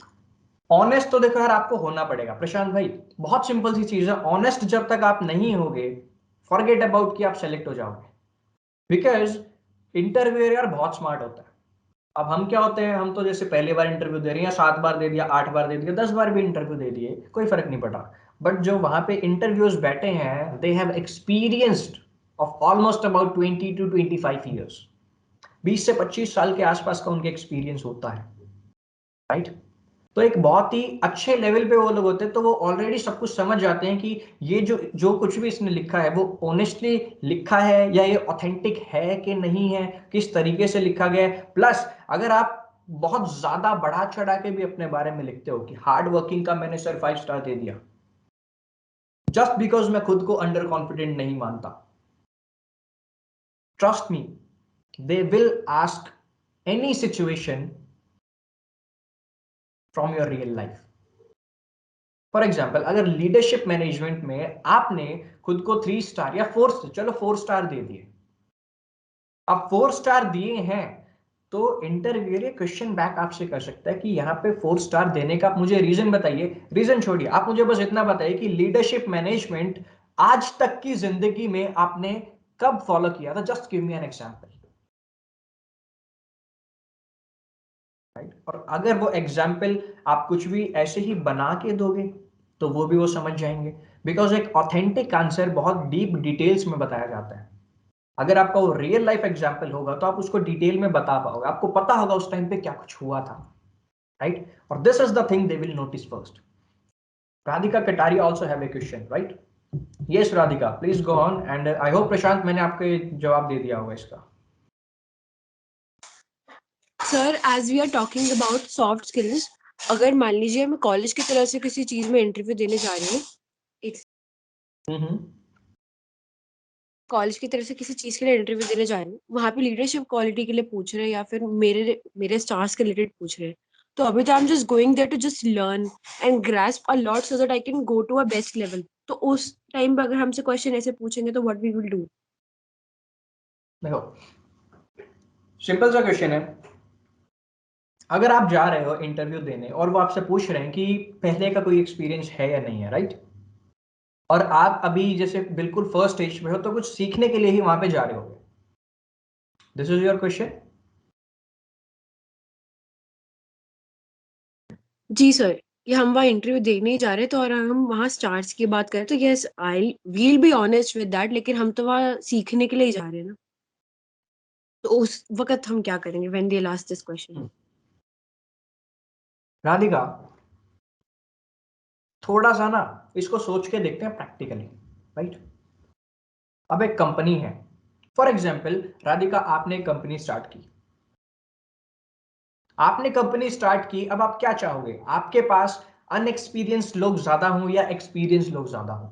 ऑनेस्ट तो देखो यार आपको होना पड़ेगा प्रशांत भाई, बहुत सिंपल सी चीज है। ऑनेस्ट जब तक आप नहीं होगे, फॉरगेट अबाउट कि आप सेलेक्ट हो जाओगे, बिकॉज इंटरव्यूअर यार बहुत स्मार्ट होता है। अब हम क्या होते हैं, हम तो जैसे पहली बार इंटरव्यू दे रहे हैं, या 7 बार दे दिया, 8 बार दे दिया, 10 बार भी इंटरव्यू दे दिए, कोई फर्क नहीं पड़ा। बट जो वहां पे इंटरव्यूज बैठे हैं, they have experienced of almost about 20 to 25 years, 20 से 25 साल के आसपास का उनके एक्सपीरियंस होता है, राइट। तो एक बहुत ही अच्छे लेवल पे वो लोग होते हैं, तो वो ऑलरेडी सब कुछ समझ जाते हैं कि ये जो जो कुछ भी इसने लिखा है वो ऑनेस्टली लिखा है या ये ऑथेंटिक है कि नहीं है, किस तरीके से लिखा गया है। प्लस अगर आप बहुत ज्यादा बढ़ा चढ़ा के भी अपने बारे में लिखते हो कि हार्ड वर्किंग का मैंने सर 5 स्टार दे दिया, जस्ट बिकॉज मैं खुद को अंडर कॉन्फिडेंट नहीं मानता, trust me, they will ask any situation from your real life. For example अगर लीडरशिप मैनेजमेंट में आपने खुद को 3 स्टार या 4, चलो 4 स्टार दे दिए, अब 4 स्टार दिए हैं, तो इंटरव्यूअर क्वेश्चन बैक आपसे कर सकता है कि यहाँ पे 4 स्टार देने का आप मुझे रीजन बताइए। रीजन छोड़िए, आप मुझे बस इतना बताइए कि लीडरशिप मैनेजमेंट आज तक की जिंदगी में आपने कब फॉलो किया था, just give me an example, right. और अगर वो एग्जाम्पल आप कुछ भी ऐसे ही बना के दोगे तो वो भी वो समझ जाएंगे, बिकॉज एक ऑथेंटिक आंसर बहुत डीप डिटेल्स में बताया जाता है। अगर आपका वो रियल लाइफ एग्जाम्पल होगा तो आप उसको डिटेल में बता पाओगे, आपको पता होगा उस टाइम पे क्या कुछ हुआ था, राइट। और this is the thing they will notice first. Radhika Kataria also have a question, right? Yes Radhika, please go on, and I hope Prashant मैंने आपको जवाब दे दिया होगा इसका। Sir, as we are talking about soft skills, अगर मान लीजिए मैं कॉलेज की तरफ से किसी चीज में इंटरव्यू देने जा रही हूँ, कॉलेज की तरफ से किसी चीज के लिए इंटरव्यू देने जा रही हूँ, वहाँ पे लीडरशिप क्वालिटी के लिए पूछ रहे हैं या फिर मेरे स्टार्स के रिलेटेड पूछ रहे हैं, तो अभी तो I am just going there to just learn and grasp a lot so that I can go to a best level. तो उस टाइम पे अगर हमसे क्वेश्चन ऐसे पूछेंगे तो व्हाट वी विल डू? देखो, सिंपल सा क्वेश्चन है। अगर आप जा रहे हो इंटरव्यू देने और वो आपसे पूछ रहे हैं कि पहले का कोई एक्सपीरियंस है या नहीं है, राइट, और आप अभी जैसे बिल्कुल फर्स्ट स्टेज में हो, तो कुछ सीखने के लिए ही वहां पे जा रहे हो, दिस इज योर क्वेश्चन? जी सर, कि हम वहाँ इंटरव्यू देने ही जा रहे हैं, तो और हम वहाँ स्टार्स की बात करें तो yes, I will be honest with that, लेकिन हम तो वहाँ सीखने के लिए ही जा रहे हैं ना, तो उस वक्त हम क्या करेंगे when they last this question? Radhika, थोड़ा सा ना इसको सोच के देखते हैं प्रैक्टिकली, राइट। अब एक कंपनी है, फॉर एग्जाम्पल राधिका आपने एक कंपनी स्टार्ट की, आपने कंपनी स्टार्ट की, अब आप क्या चाहोगे, आपके पास अनएक्सपीरियंस्ड लोग ज्यादा हों या एक्सपीरियंस लोग ज्यादा हों?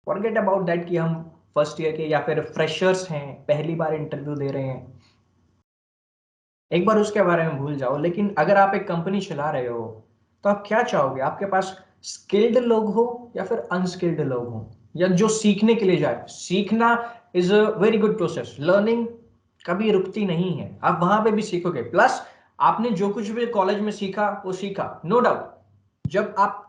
फॉरगेट अबाउट दैट कि हम फर्स्ट ईयर के या फिर फ्रेशर्स हैं, पहली बार इंटरव्यू दे रहे हैं, एक बार उसके बारे में भूल जाओ। लेकिन अगर आप एक कंपनी चला रहे हो तो आप क्या चाहोगे, आपके पास स्किल्ड लोग हो या फिर अनस्किल्ड लोग हो, या जो सीखने के लिए जाए। सीखना is a very good process, learning कभी रुकती नहीं है, आप वहां पे भी सीखोगे। प्लस आपने जो कुछ भी कॉलेज में सीखा वो सीखा, नो डाउट जब आप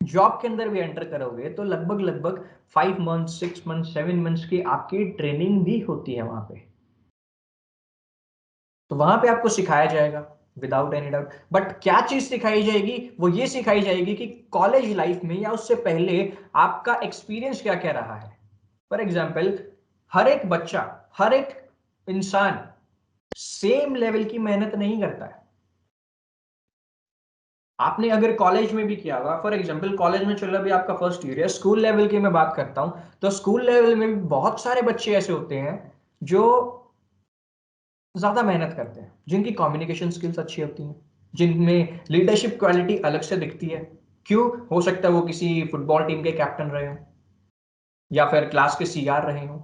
जॉब के अंदर भी एंटर करोगे तो लगभग लगभग 5 मंथ 6 मंथ 7 मंथ्स की आपकी ट्रेनिंग भी होती है वहां पे, तो वहां पे आपको सिखाया जाएगा विदाउट एनी डाउट। बट क्या चीज सिखाई जाएगी, वो ये सिखाई जाएगी कि कॉलेज लाइफ में या उससे पहले आपका एक्सपीरियंस क्या क्या रहा है। फॉर एग्जाम्पल हर एक बच्चा, हर एक इंसान सेम लेवल की मेहनत नहीं करता है। आपने अगर कॉलेज में भी किया होगा, फॉर एग्जाम्पल कॉलेज में चलो अभी आपका फर्स्ट ईयर है, स्कूल लेवल की मैं बात करता हूं, तो स्कूल लेवल में भी बहुत सारे बच्चे ऐसे होते हैं जो ज्यादा मेहनत करते हैं, जिनकी कम्युनिकेशन स्किल्स अच्छी होती हैं, जिनमें लीडरशिप क्वालिटी अलग से दिखती है। क्यों? हो सकता है वो किसी फुटबॉल टीम के कैप्टन रहे हो या फिर क्लास के सीआर रहे हो,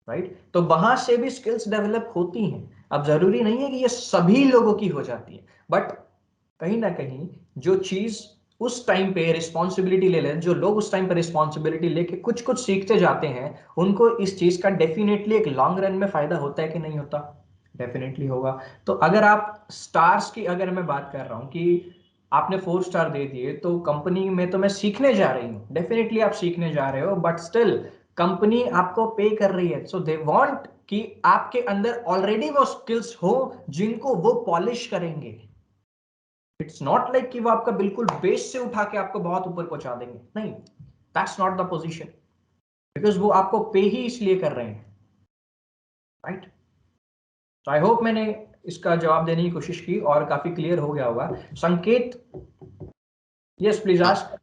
राइट? तो वहां से भी स्किल्स डेवलप होती हैं। अब जरूरी नहीं है कि ये सभी लोगों की हो जाती है, बट कहीं ना कहीं जो चीज उस टाइम पे रिस्पॉन्सिबिलिटी ले लें, जो लोग उस टाइम पे रिस्पॉन्सिबिलिटी लेके कुछ कुछ सीखते जाते हैं, उनको इस चीज का डेफिनेटली एक लॉन्ग रन में फायदा होता है कि नहीं होता? डेफिनेटली होगा। तो अगर आप स्टार्स की अगर मैं बात कर रहा हूं कि आपने 4 स्टार दे दिए, तो कंपनी में तो मैं सीखने जा रही हूँ, डेफिनेटली आप सीखने जा रहे हो, बट स्टिल कंपनी आपको पे कर रही है, सो दे वांट कि आपके अंदर ऑलरेडी वो स्किल्स हो जिनको वो पॉलिश करेंगे। इट्स नॉट लाइक कि वो आपका बिल्कुल बेस से उठा के आपको बहुत ऊपर पहुंचा देंगे, नहीं, that's not the position, because वो आपको पे ही इसलिए कर रहे हैं, राइट? तो आई होप मैंने इसका जवाब देने की कोशिश की और काफी क्लियर हो गया होगा। संकेत, yes please ask.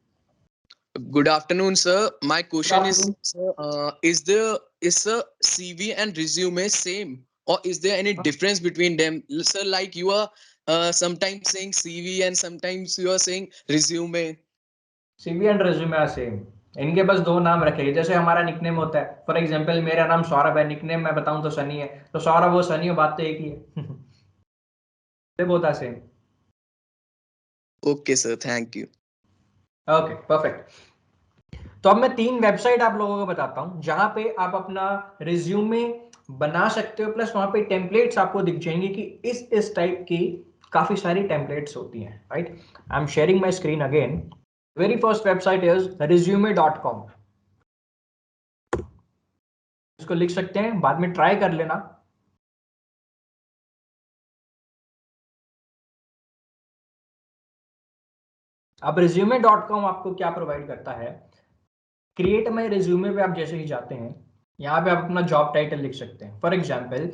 Good afternoon, sir. My question is, afternoon. sir, is the CV and resume same, or is there any difference between them, sir? Like you are sometimes saying CV and sometimes you are saying resume. CV and resume are same, इनके बस दो नाम रखे, जैसे हमारा nickname होता है। For example मेरा नाम सौरभ है, निकनेम मैं बताऊं तो सनी है, तो सौरभ वो सनी हो, बात तो एक ही है। से बोता same. Okay, sir. Thank you. Okay perfect. तो अब मैं 3 वेबसाइट आप लोगों को बताता हूं जहां पे आप अपना रिज्यूमे बना सकते हो, प्लस वहां पे टेम्पलेट्स आपको दिख जाएंगे कि इस टाइप की काफी सारी टेम्पलेट्स होती हैं, right? I am sharing my screen again. Very first website is resume.com। इसको लिख सकते हैं, बाद में ट्राई कर लेना। अब resume.com आपको क्या प्रोवाइड करता है, क्रिएट माई रिज्यूमे पे आप जैसे ही जाते हैं, यहाँ पे आप अपना जॉब टाइटल लिख सकते हैं। For example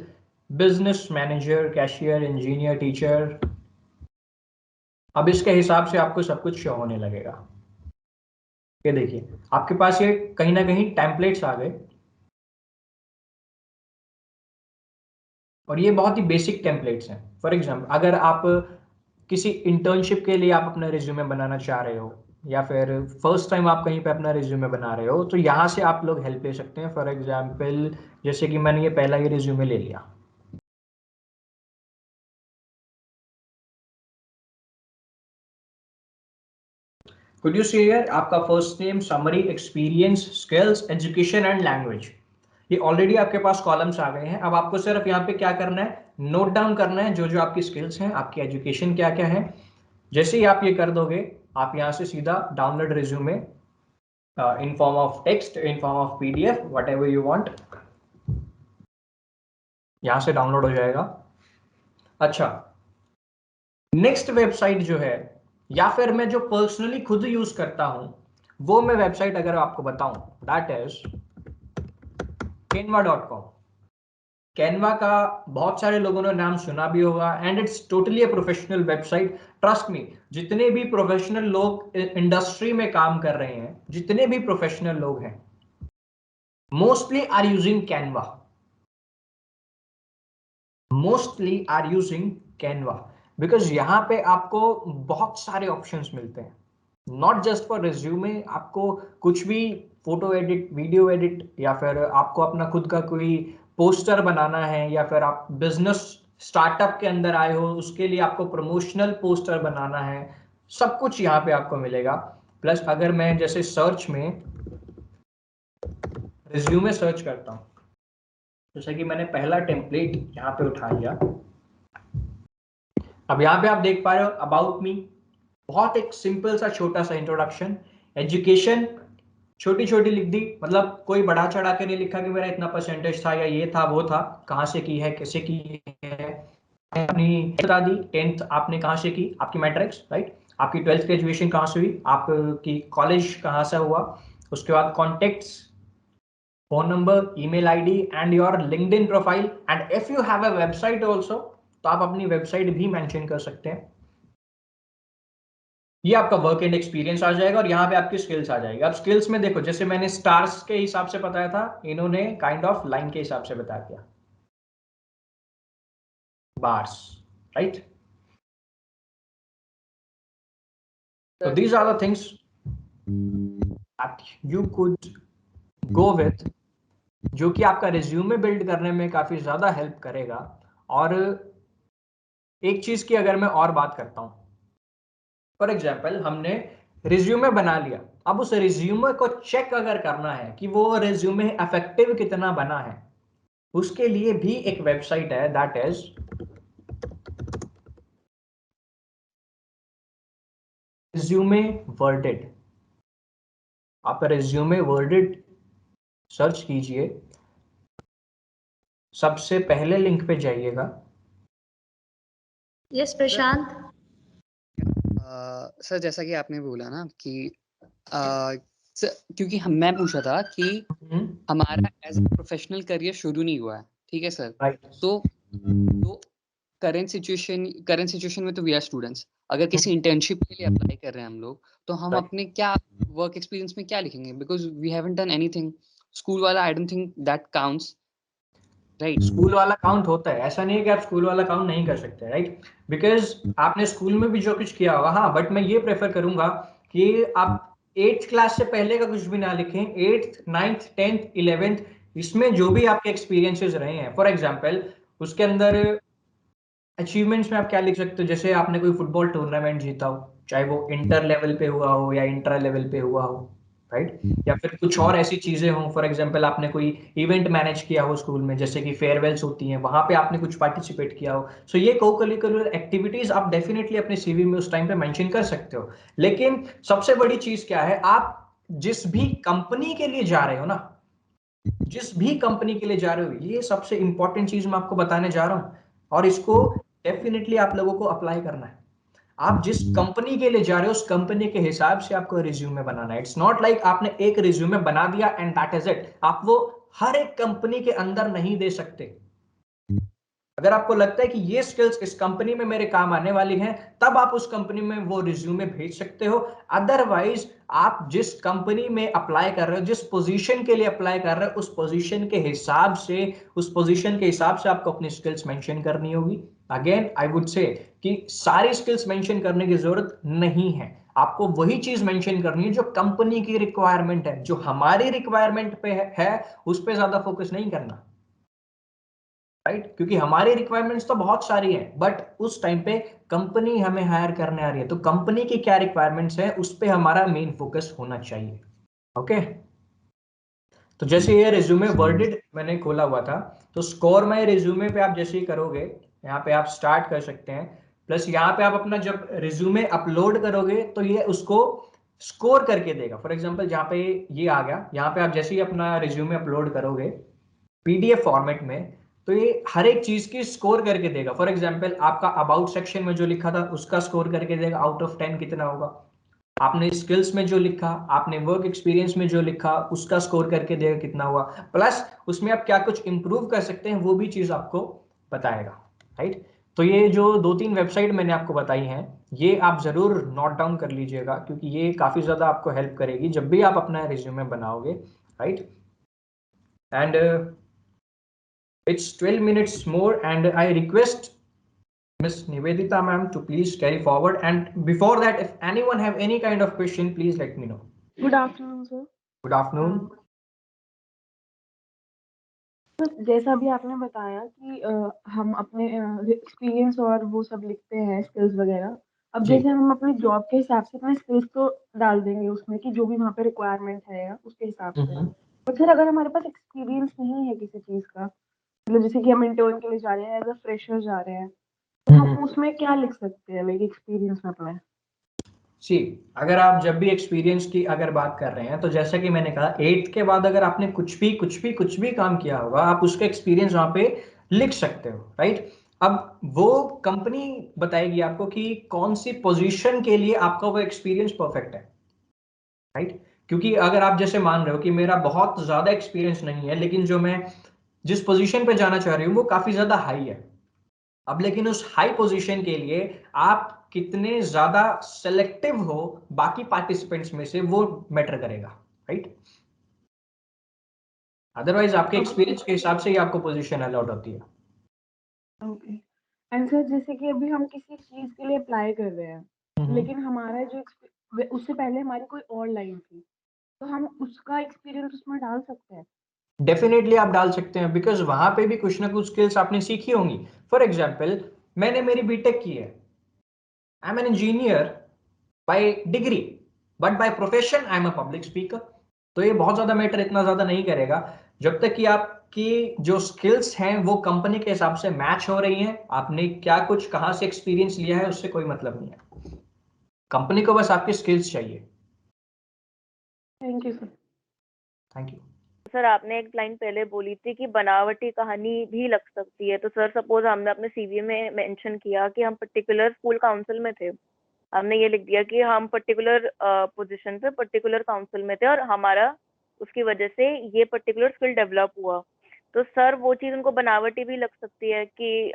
business manager, cashier, engineer, teacher. अब इसके हिसाब से आपको सब कुछ शो होने लगेगा। ये देखिए आपके पास ये कहीं ना कहीं टेम्पलेट्स आ गए, और ये बहुत ही बेसिक टेम्पलेट्स हैं। फॉर एग्जाम्पल अगर आप किसी इंटर्नशिप के लिए आप अपना रिज्यूमे बनाना चाह रहे हो, या फिर फर्स्ट टाइम आप कहीं पे अपना रिज्यूमे बना रहे हो, तो यहाँ से आप लोग हेल्प ले सकते हैं। फॉर एग्जाम्पल जैसे कि मैंने ये पहला ये रिज्यूमे ले लिया, कुड यू सी हियर आपका first name, summary, experience, skills, education and language, ये ऑलरेडी आपके पास कॉलम्स आ गए हैं। अब आपको सिर्फ यहाँ पे क्या करना है, नोट डाउन करना है जो जो आपकी स्किल्स हैं, आपकी एजुकेशन क्या क्या है। जैसे ही आप ये कर दोगे, आप यहाँ से सीधा download resume in form of text, in form of PDF, what ever you want, यहां से डाउनलोड हो जाएगा। अच्छा, नेक्स्ट वेबसाइट जो है, या फिर मैं जो पर्सनली खुद यूज करता हूं, वो मैं वेबसाइट अगर आपको बताऊं, दैट इज canva.com। कैनवा का बहुत सारे लोगों ने नाम सुना भी होगा and it's totally a professional website. Trust me, जितने भी प्रोफेशनल लोग इंडस्ट्री में काम कर रहे हैं, जितने भी प्रोफेशनल लोग हैं, mostly are using Canva, mostly are using Canva, because यहाँ पे आपको बहुत सारे ऑप्शंस मिलते हैं। नॉट जस्ट फॉर रिज्यूमे, आपको कुछ भी फोटो एडिट, वीडियो एडिट, या फिर आपको अपना खुद का कोई पोस्टर बनाना है, या फिर आप बिजनेस स्टार्टअप के अंदर आए हो उसके लिए आपको प्रमोशनल पोस्टर बनाना है, सब कुछ यहाँ पे आपको मिलेगा। प्लस अगर मैं जैसे सर्च में रिज्यूमे सर्च करता हूँ, जैसे कि मैंने पहला टेम्पलेट यहाँ पे उठा लिया, अब यहाँ पे आप देख पा रहे हो अबाउट मी, बहुत एक सिंपल सा छोटा सा इंट्रोडक्शन, एजुकेशन छोटी छोटी लिख दी, मतलब कोई बढ़ा चढ़ा के नहीं लिखा कि मेरा इतना परसेंटेज था या ये था वो था, कहाँ से की है, कैसे की है, अपनी बता दी, 10th आपने कहाँ से की, आपकी मैट्रिक्स राइट, आपकी 12th ग्रेजुएशन कहाँ से हुई, आपकी कॉलेज कहाँ से हुआ, उसके बाद contacts, phone number, email ID and your LinkedIn profile, and if you have a website also तो आप अपनी वेबसाइट भी मेंशन कर सकते हैं। ये आपका वर्क एंड एक्सपीरियंस आ जाएगा और यहाँ पे आपकी स्किल्स आ जाएगी। अब स्किल्स में देखो, जैसे मैंने स्टार्स के हिसाब से बताया था, इन्होंने काइंड ऑफ लाइन के हिसाब से बता दिया, bars, right. So these are the things that you could go with, जो कि आपका रिज्यूमे बिल्ड करने में काफी ज्यादा हेल्प करेगा। और एक चीज की अगर मैं और बात करता हूं, फॉर एग्जाम्पल हमने रिज्यूमे बना लिया, अब उस रिज्यूमे को चेक अगर करना है कि वो रिज्यूमे इफेक्टिव कितना बना है, उसके लिए भी एक वेबसाइट है, दैट इज रिज्यूमे वर्डेड। आप रिज्यूमे वर्डेड सर्च कीजिए, सबसे पहले लिंक पे जाइएगा। यस प्रशांत। सर जैसा कि आपने बोला ना कि क्योंकि मैं पूछा था कि हमारा एज ए प्रोफेशनल करियर शुरू नहीं हुआ है, ठीक है सर, राइट। तो करंट सिचुएशन में तो वी आर स्टूडेंट्स, अगर किसी इंटर्नशिप के लिए अप्लाई कर रहे हैं हम लोग, तो हम अपने क्या वर्क एक्सपीरियंस में क्या लिखेंगे, because we haven't done anything. School वाला I don't think that counts, right. School वाला काउंट होता है, ऐसा नहीं है कि आप स्कूल वाला काउंट नहीं कर सकते, राइट, बिकॉज आपने स्कूल में भी जो कुछ किया होगा, हाँ, बट मैं ये प्रेफर करूंगा कि आप 8th क्लास से पहले का कुछ भी ना लिखें, 8th 9th 10th 11th इसमें जो भी आपके एक्सपीरियंसेस रहे हैं, फॉर एग्जाम्पल उसके अंदर अचीवमेंट्स में आप क्या लिख सकते हो, जैसे आपने कोई फुटबॉल टूर्नामेंट जीता हो, चाहे वो इंटर लेवल पे हुआ हो या इंट्रा लेवल पे हुआ हो, राइट, या फिर कुछ और ऐसी चीजें हो, फॉर एग्जांपल आपने कोई इवेंट मैनेज किया हो स्कूल में, जैसे कि फेयरवेल्स होती हैं, वहां पे आपने कुछ पार्टिसिपेट किया हो, सो ये को-करिकुलर एक्टिविटीज आप डेफिनेटली अपने सीवी में उस टाइम पे मेंशन कर सकते हो। लेकिन सबसे बड़ी चीज क्या है, आप जिस भी कंपनी के लिए जा रहे हो ना, जिस भी कंपनी के लिए जा रहे हो, ये सबसे इंपॉर्टेंट चीज मैं आपको बताने जा रहा हूं, और इसको डेफिनेटली आप लोगों को अप्लाई करना है। आप जिस कंपनी के लिए जा रहे हो उस कंपनी के हिसाब से आपको रिज्यूमे बनाना है। इट्स नॉट लाइक आपने एक रिज्यूमे बना दिया एंड दैट इज इट। आप वो हर एक कंपनी के अंदर नहीं दे सकते। अगर आपको लगता है कि ये स्किल्स इस कंपनी में मेरे काम आने वाली हैं, तब आप उस कंपनी में वो रिज्यूमे भेज सकते हो। अदरवाइज आप जिस कंपनी में अप्लाई कर रहे हो, जिस पोजीशन के लिए अप्लाई कर रहे हो, उस पोजीशन के हिसाब से आपको अपनी स्किल्स मेंशन करनी होगी। अगेन आई वुड से कि सारी स्किल्स मेंशन करने की जरूरत नहीं है, आपको वही चीज मेंशन करनी है जो कंपनी की रिक्वायरमेंट है। जो हमारी रिक्वायरमेंट पे है उस पे ज्यादा फोकस नहीं करना, राइट, क्योंकि हमारी रिक्वायरमेंट्स तो बहुत सारी हैं, बट उस टाइम पे कंपनी हमें हायर करने आ रही है, तो कंपनी की क्या रिक्वायरमेंट्स है उस पे हमारा मेन फोकस होना चाहिए। ओके, तो जैसे ये रिज्यूमे वर्डेड मैंने खोला हुआ था, तो स्कोर माय रिज्यूमे पे आप जैसे ही करोगे, यहाँ पे आप स्टार्ट कर सकते हैं। प्लस यहाँ पे आप अपना जब रिज्यूमे अपलोड करोगे तो ये उसको स्कोर करके देगा। फॉर एग्जांपल जहाँ पे ये आ गया, यहाँ पे आप जैसे ही अपना रिज्यूमे अपलोड करोगे पीडीएफ फॉर्मेट में, तो ये हर एक चीज की स्कोर करके देगा। फॉर एग्जांपल आपका अबाउट सेक्शन में जो लिखा था उसका स्कोर करके देगा, आउट ऑफ 10 कितना होगा, आपने स्किल्स में जो लिखा, आपने वर्क एक्सपीरियंस में जो लिखा, उसका स्कोर करके देगा कितना हुआ, प्लस उसमें आप क्या कुछ इंप्रूव कर सकते हैं वो भी चीज आपको बताएगा, राइट। तो ये जो 2-3 वेबसाइट मैंने आपको बताई हैं, ये आप जरूर नोट डाउन कर लीजिएगा, क्योंकि ये काफी ज्यादा आपको हेल्प करेगी जब भी आप अपना रिज्यूमे बनाओगे, right. And it's 12 minutes more, and I request Miss Nivedita ma'am to please carry forward. And before that, if anyone have any kind of question, please let me know. Good afternoon, sir. Good afternoon. तो जैसा भी आपने बताया कि हम अपने experience और वो सब लिखते हैं स्किल्स वगैरह। अब जी। जैसे हम अपने जॉब के हिसाब से अपने स्किल्स तो डाल देंगे उसमें कि जो भी वहाँ पे रिक्वायरमेंट है या उसके हिसाब से। और सर अगर हमारे पास एक्सपीरियंस नहीं है किसी चीज़ का, मतलब जैसे कि हम इंटर्न के लिए जा रहे हैं, एज अ फ्रेशर जा रहे हैं, तो हम उसमें क्या लिख सकते हैं लाइक एक्सपीरियंस में अपने? सी, अगर आप जब भी एक्सपीरियंस की अगर बात कर रहे हैं, तो जैसा कि मैंने कहा 8th के बाद अगर आपने कुछ भी काम किया होगा, आप उसका एक्सपीरियंस वहां पे लिख सकते हो, राइट। अब वो कंपनी बताएगी आपको कि कौन सी पोजीशन के लिए आपका वो एक्सपीरियंस परफेक्ट है, राइट। क्योंकि अगर आप जैसे मान रहे हो कि मेरा बहुत ज्यादा एक्सपीरियंस नहीं है, लेकिन जो मैं जिस पोजीशन पे जाना चाह रही हूँ वो काफी ज्यादा हाई है, अब लेकिन उस हाई पोजीशन के लिए आप कितने ज्यादा सेलेक्टिव हो बाकी पार्टिसिपेंट्स में से, वो मैटर करेगा, राइट। अदरवाइज आपके एक्सपीरियंस के हिसाब से ही आपको पोजीशन अलॉट होती है। ओके। एंड सर जैसे कि अभी हम किसी चीज़ के लिए अप्लाई कर रहे हैं, लेकिन हमारा जो उससे पहले हमारी कोई और लाइन थी, तो हम उसका एक्सपीरियंस उसमें डाल सकते हैं? डेफिनेटली आप डाल सकते हैं, बिकॉज वहां पे भी कुछ ना कुछ स्किल्स आपने सीखी होंगी। फॉर एग्जाम्पल, मैंने मेरी बीटेक की है, I M an engineer by degree, but by profession I am a public speaker. तो ये बहुत ज्यादा मैटर इतना ज्यादा नहीं करेगा, जब तक कि आपकी जो स्किल्स हैं वो कंपनी के हिसाब से मैच हो रही हैं। आपने क्या कुछ कहां से एक्सपीरियंस लिया है उससे कोई मतलब नहीं है, कंपनी को बस आपकी स्किल्स चाहिए। Thank you sir. Thank you. Sir आपने एक लाइन पहले बोली थी कि बनावटी कहानी भी लग सकती है, तो सर सपोज हमने अपने सीवी में मेंशन किया कि हम पर्टिकुलर स्कूल काउंसिल में थे, हमने ये लिख दिया कि हम पर्टिकुलर पोजीशन पे पर्टिकुलर काउंसिल में थे और हमारा उसकी वजह से ये पर्टिकुलर स्किल डेवलप हुआ, तो सर वो चीज उनको बनावटी भी लग सकती है कि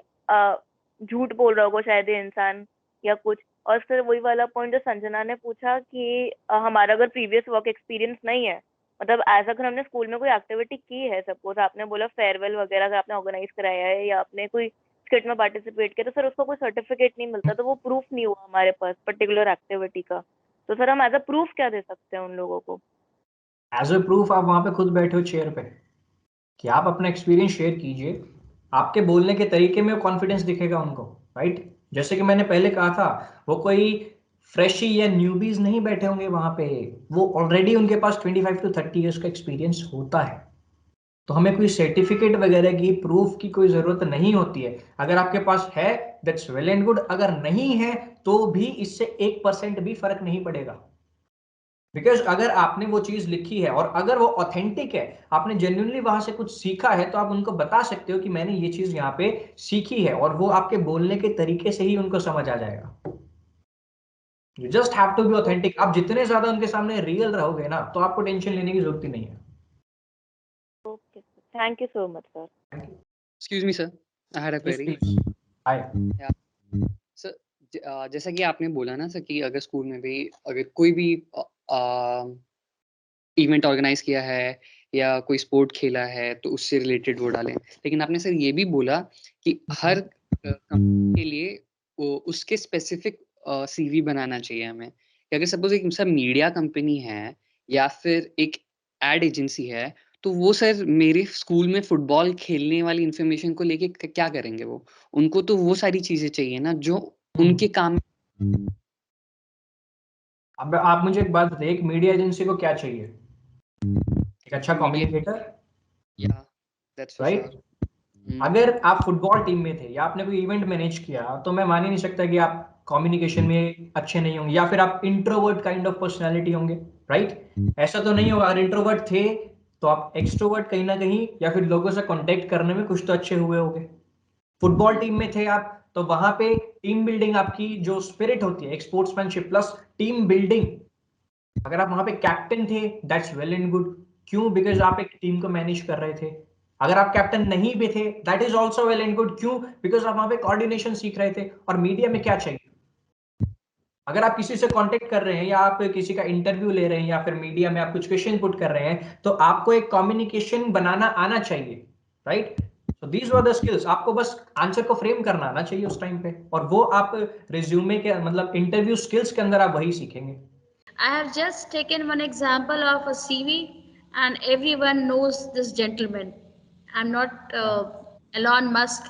झूठ बोल रहा होगा शायद ये इंसान या कुछ। और सर वही वाला पॉइंट जो संजना ने पूछा कि हमारा अगर प्रीवियस वर्क एक्सपीरियंस नहीं है, मतलब एज अगर हमने स्कूल में कोई एक्टिविटी की है, सपोज आपने बोला फेयरवेल वगैरह का आपने ऑर्गेनाइज कराया है या आपने कोई स्किट में पार्टिसिपेट किया, तो सर उसका कोई सर्टिफिकेट नहीं मिलता, तो वो प्रूफ नहीं हुआ हमारे पास पर्टिकुलर एक्टिविटी का, तो सर हम एज अ प्रूफ क्या दे सकते हैं उन लोगों को? एज ए प्रूफ आप वहां पे खुद बैठे हो चेयर पे, कि आप अपना एक्सपीरियंस शेयर कीजिए, आपके बोलने के तरीके में कॉन्फिडेंस दिखेगा उनको, राइट। जैसे कि मैंने पहले कहा था, वो कोई फ्रेशी या न्यूबीज नहीं बैठे होंगे वहां पे, वो ऑलरेडी उनके पास 25 to 30 ईयर्स का एक्सपीरियंस होता है। तो हमें कोई सर्टिफिकेट वगैरह की प्रूफ की कोई जरूरत नहीं होती है। अगर आपके पास है दैट्स वेल एंड गुड, अगर नहीं है तो भी इससे 1% भी फर्क नहीं पड़ेगा, बिकॉज अगर आपने वो चीज लिखी है और अगर वो ऑथेंटिक है, आपने जेन्युइनली वहां से कुछ सीखा है, तो आप उनको बता सकते हो कि मैंने ये चीज यहाँ पे सीखी है, और वो आपके बोलने के तरीके से ही उनको समझ आ जाएगा। You just have to be authentic. आप जितने ज्यादा उनके सामने रियल रहोगे ना, तो आपको टेंशन लेने की जरूरत ही नहीं है। Okay sir, thank you so much sir. Excuse me, sir. I had a query. Hi. Sir जैसा कि आपने बोला ना सर कि अगर स्कूल में भी अगर कोई भी इवेंट ऑर्गेनाइज किया है या कोई स्पोर्ट खेला है तो उससे रिलेटेड वो डालें, लेकिन आपने सर ये भी बोला कि हर कंपनी के लिए उसके स्पेसिफिक सीवी बनाना चाहिए हमें, कि अगर सपोज एक सर मीडिया कंपनी है या फिर एक एड एजेंसी है, तो वो सर मेरे स्कूल में फुटबॉल खेलने वाली इंफॉर्मेशन को लेके क्या करेंगे? वो उनको तो वो सारी चीजें चाहिए ना जो उनके काम। अब आप मुझे एक बात बताइए, एक मीडिया एजेंसी को क्या चाहिए? एक अच्छा कम्युनिकेटर, या दैट्स फॉर राइट। श्योर। अगर आप फुटबॉल टीम में थे या आपने कोई इवेंट मैनेज किया, तो मैं मान ही नहीं सकता कि आप कम्युनिकेशन में अच्छे नहीं होंगे, या फिर आप इंट्रोवर्ट काइंड ऑफ पर्सनालिटी होंगे, राइट। ऐसा तो नहीं होगा। अगर इंट्रोवर्ट थे तो आप एक्सट्रोवर्ट कहीं ना कहीं, या फिर लोगों से कांटेक्ट करने में कुछ तो अच्छे हुए होंगे। फुटबॉल टीम में थे आप, तो वहां पे टीम बिल्डिंग, आपकी जो स्पिरिट होती है, एक स्पोर्ट्समैनशिप प्लस टीम बिल्डिंग, अगर आप वहां पे कैप्टन थे, दैट्स वेल एंड गुड। क्यों? बिकॉज आप एक टीम को मैनेज कर रहे थे। अगर आप कैप्टन नहीं भी थे, that is also well and good. क्यों? बिकॉज आप वहां पे कोऑर्डिनेशन सीख रहे थे। और मीडिया में क्या चाहिए? अगर आप किसी से कांटेक्ट कर रहे हैं या आप किसी का इंटरव्यू ले रहे हैं या फिर मीडिया में आप कुछ क्वेश्चन पुट कर रहे हैं, तो आपको एक कम्युनिकेशन बनाना आना चाहिए, right? So these were the skills. आपको बस आंसर को फ्रेम करना आना चाहिए उस टाइम पे, और वो आप रिज्यूमे के मतलब इंटरव्यू स्किल्स के अंदर आप वही सीखेंगे। I have just taken one example of a CV, and everyone knows this gentleman. I'm not Elon Musk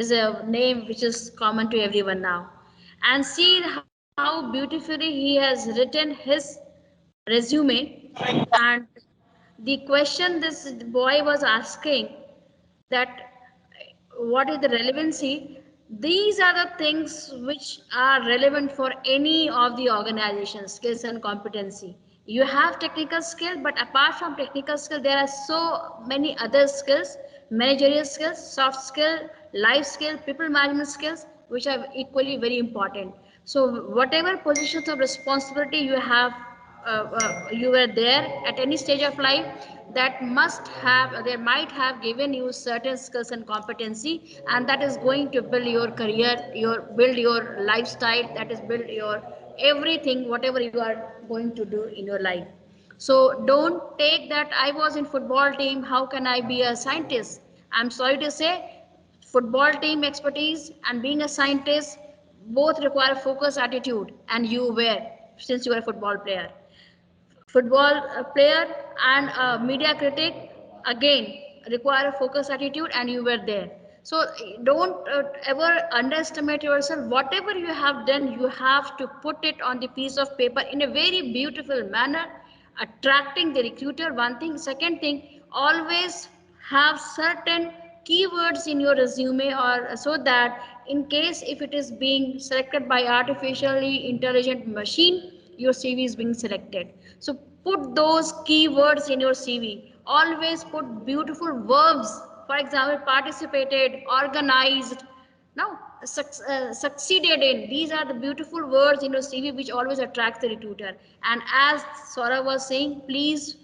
is a name which is common to everyone now, and see how beautifully he has written his resume. And the question this boy was asking, that what is the relevancy, these are the things which are relevant for any of the organization skills and competency. You have technical skill, but apart from technical skill there are so many other skills, managerial skills, soft skill, life skill, people management skills, which are equally very important. So whatever positions of responsibility you have, you were there at any stage of life, that must have, they might have given you certain skills and competency, and that is going to build your career, your build your lifestyle, that is build your everything, whatever you are going to do in your life. So don't take that I was in football team, how can I be a scientist? I'm sorry to say, football team expertise and being a scientist both require focus, attitude, and you were, since you are a football player, football player and a media critic, again require a focus, attitude, and you were there. So don't ever underestimate yourself. Whatever you have done, you have to put it on the piece of paper in a very beautiful manner, attracting the recruiter, one thing. Second thing, always have certain keywords in your resume, or so that in case if it is being selected by artificially intelligent machine, your CV is being selected. So put those keywords in your CV. Always put beautiful verbs. For example, participated, organized, now succeeded in. These are the beautiful words in your CV which always attracts the recruiter. And as Sora was saying, please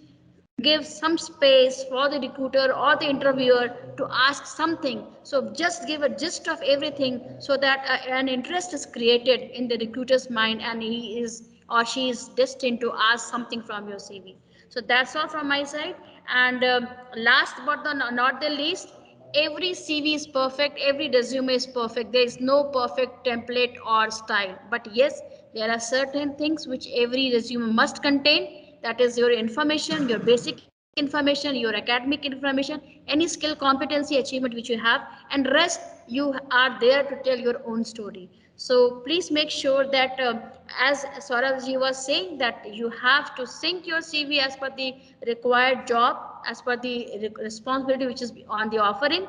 give some space for the recruiter or the interviewer to ask something. So just give a gist of everything so that an interest is created in the recruiter's mind, and he is or she is destined to ask something from your CV. So that's all from my side. And last but not the least, every CV is perfect, every resume is perfect. There is no perfect template or style. But yes, there are certain things which every resume must contain. That is your information, your basic information, your academic information, any skill, competency, achievement which you have, and rest you are there to tell your own story. So please make sure that, as Sauravji was saying, that you have to sync your CV as per the required job, as per the responsibility which is on the offering.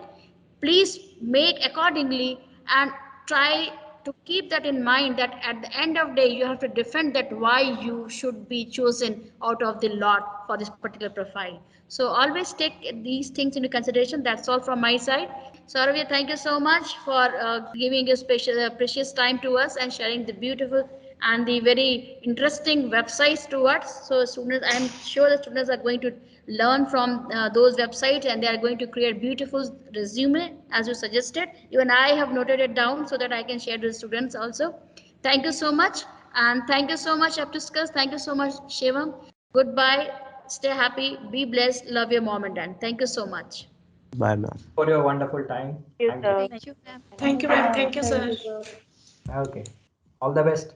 Please make accordingly, and try to keep that in mind, that at the end of the day you have to defend that why you should be chosen out of the lot for this particular profile. So always take these things into consideration. That's all from my side. Sauravya, thank you so much for giving your special, precious time to us and sharing the beautiful and the very interesting websites to us. So students, I am sure the students are going to learn from those websites, and they are going to create beautiful resume as you suggested. Even I have noted it down so that I can share with students also. Thank you so much, and thank you so much Aptiskas. Thank you so much Shivam. Goodbye. Stay happy. Be blessed. Love your mom and dad. Thank you so much. Bye, ma'am. For your wonderful time. Thank you, Thank you. sir. Thank you, ma'am. Thank you, sir. Okay. All the best.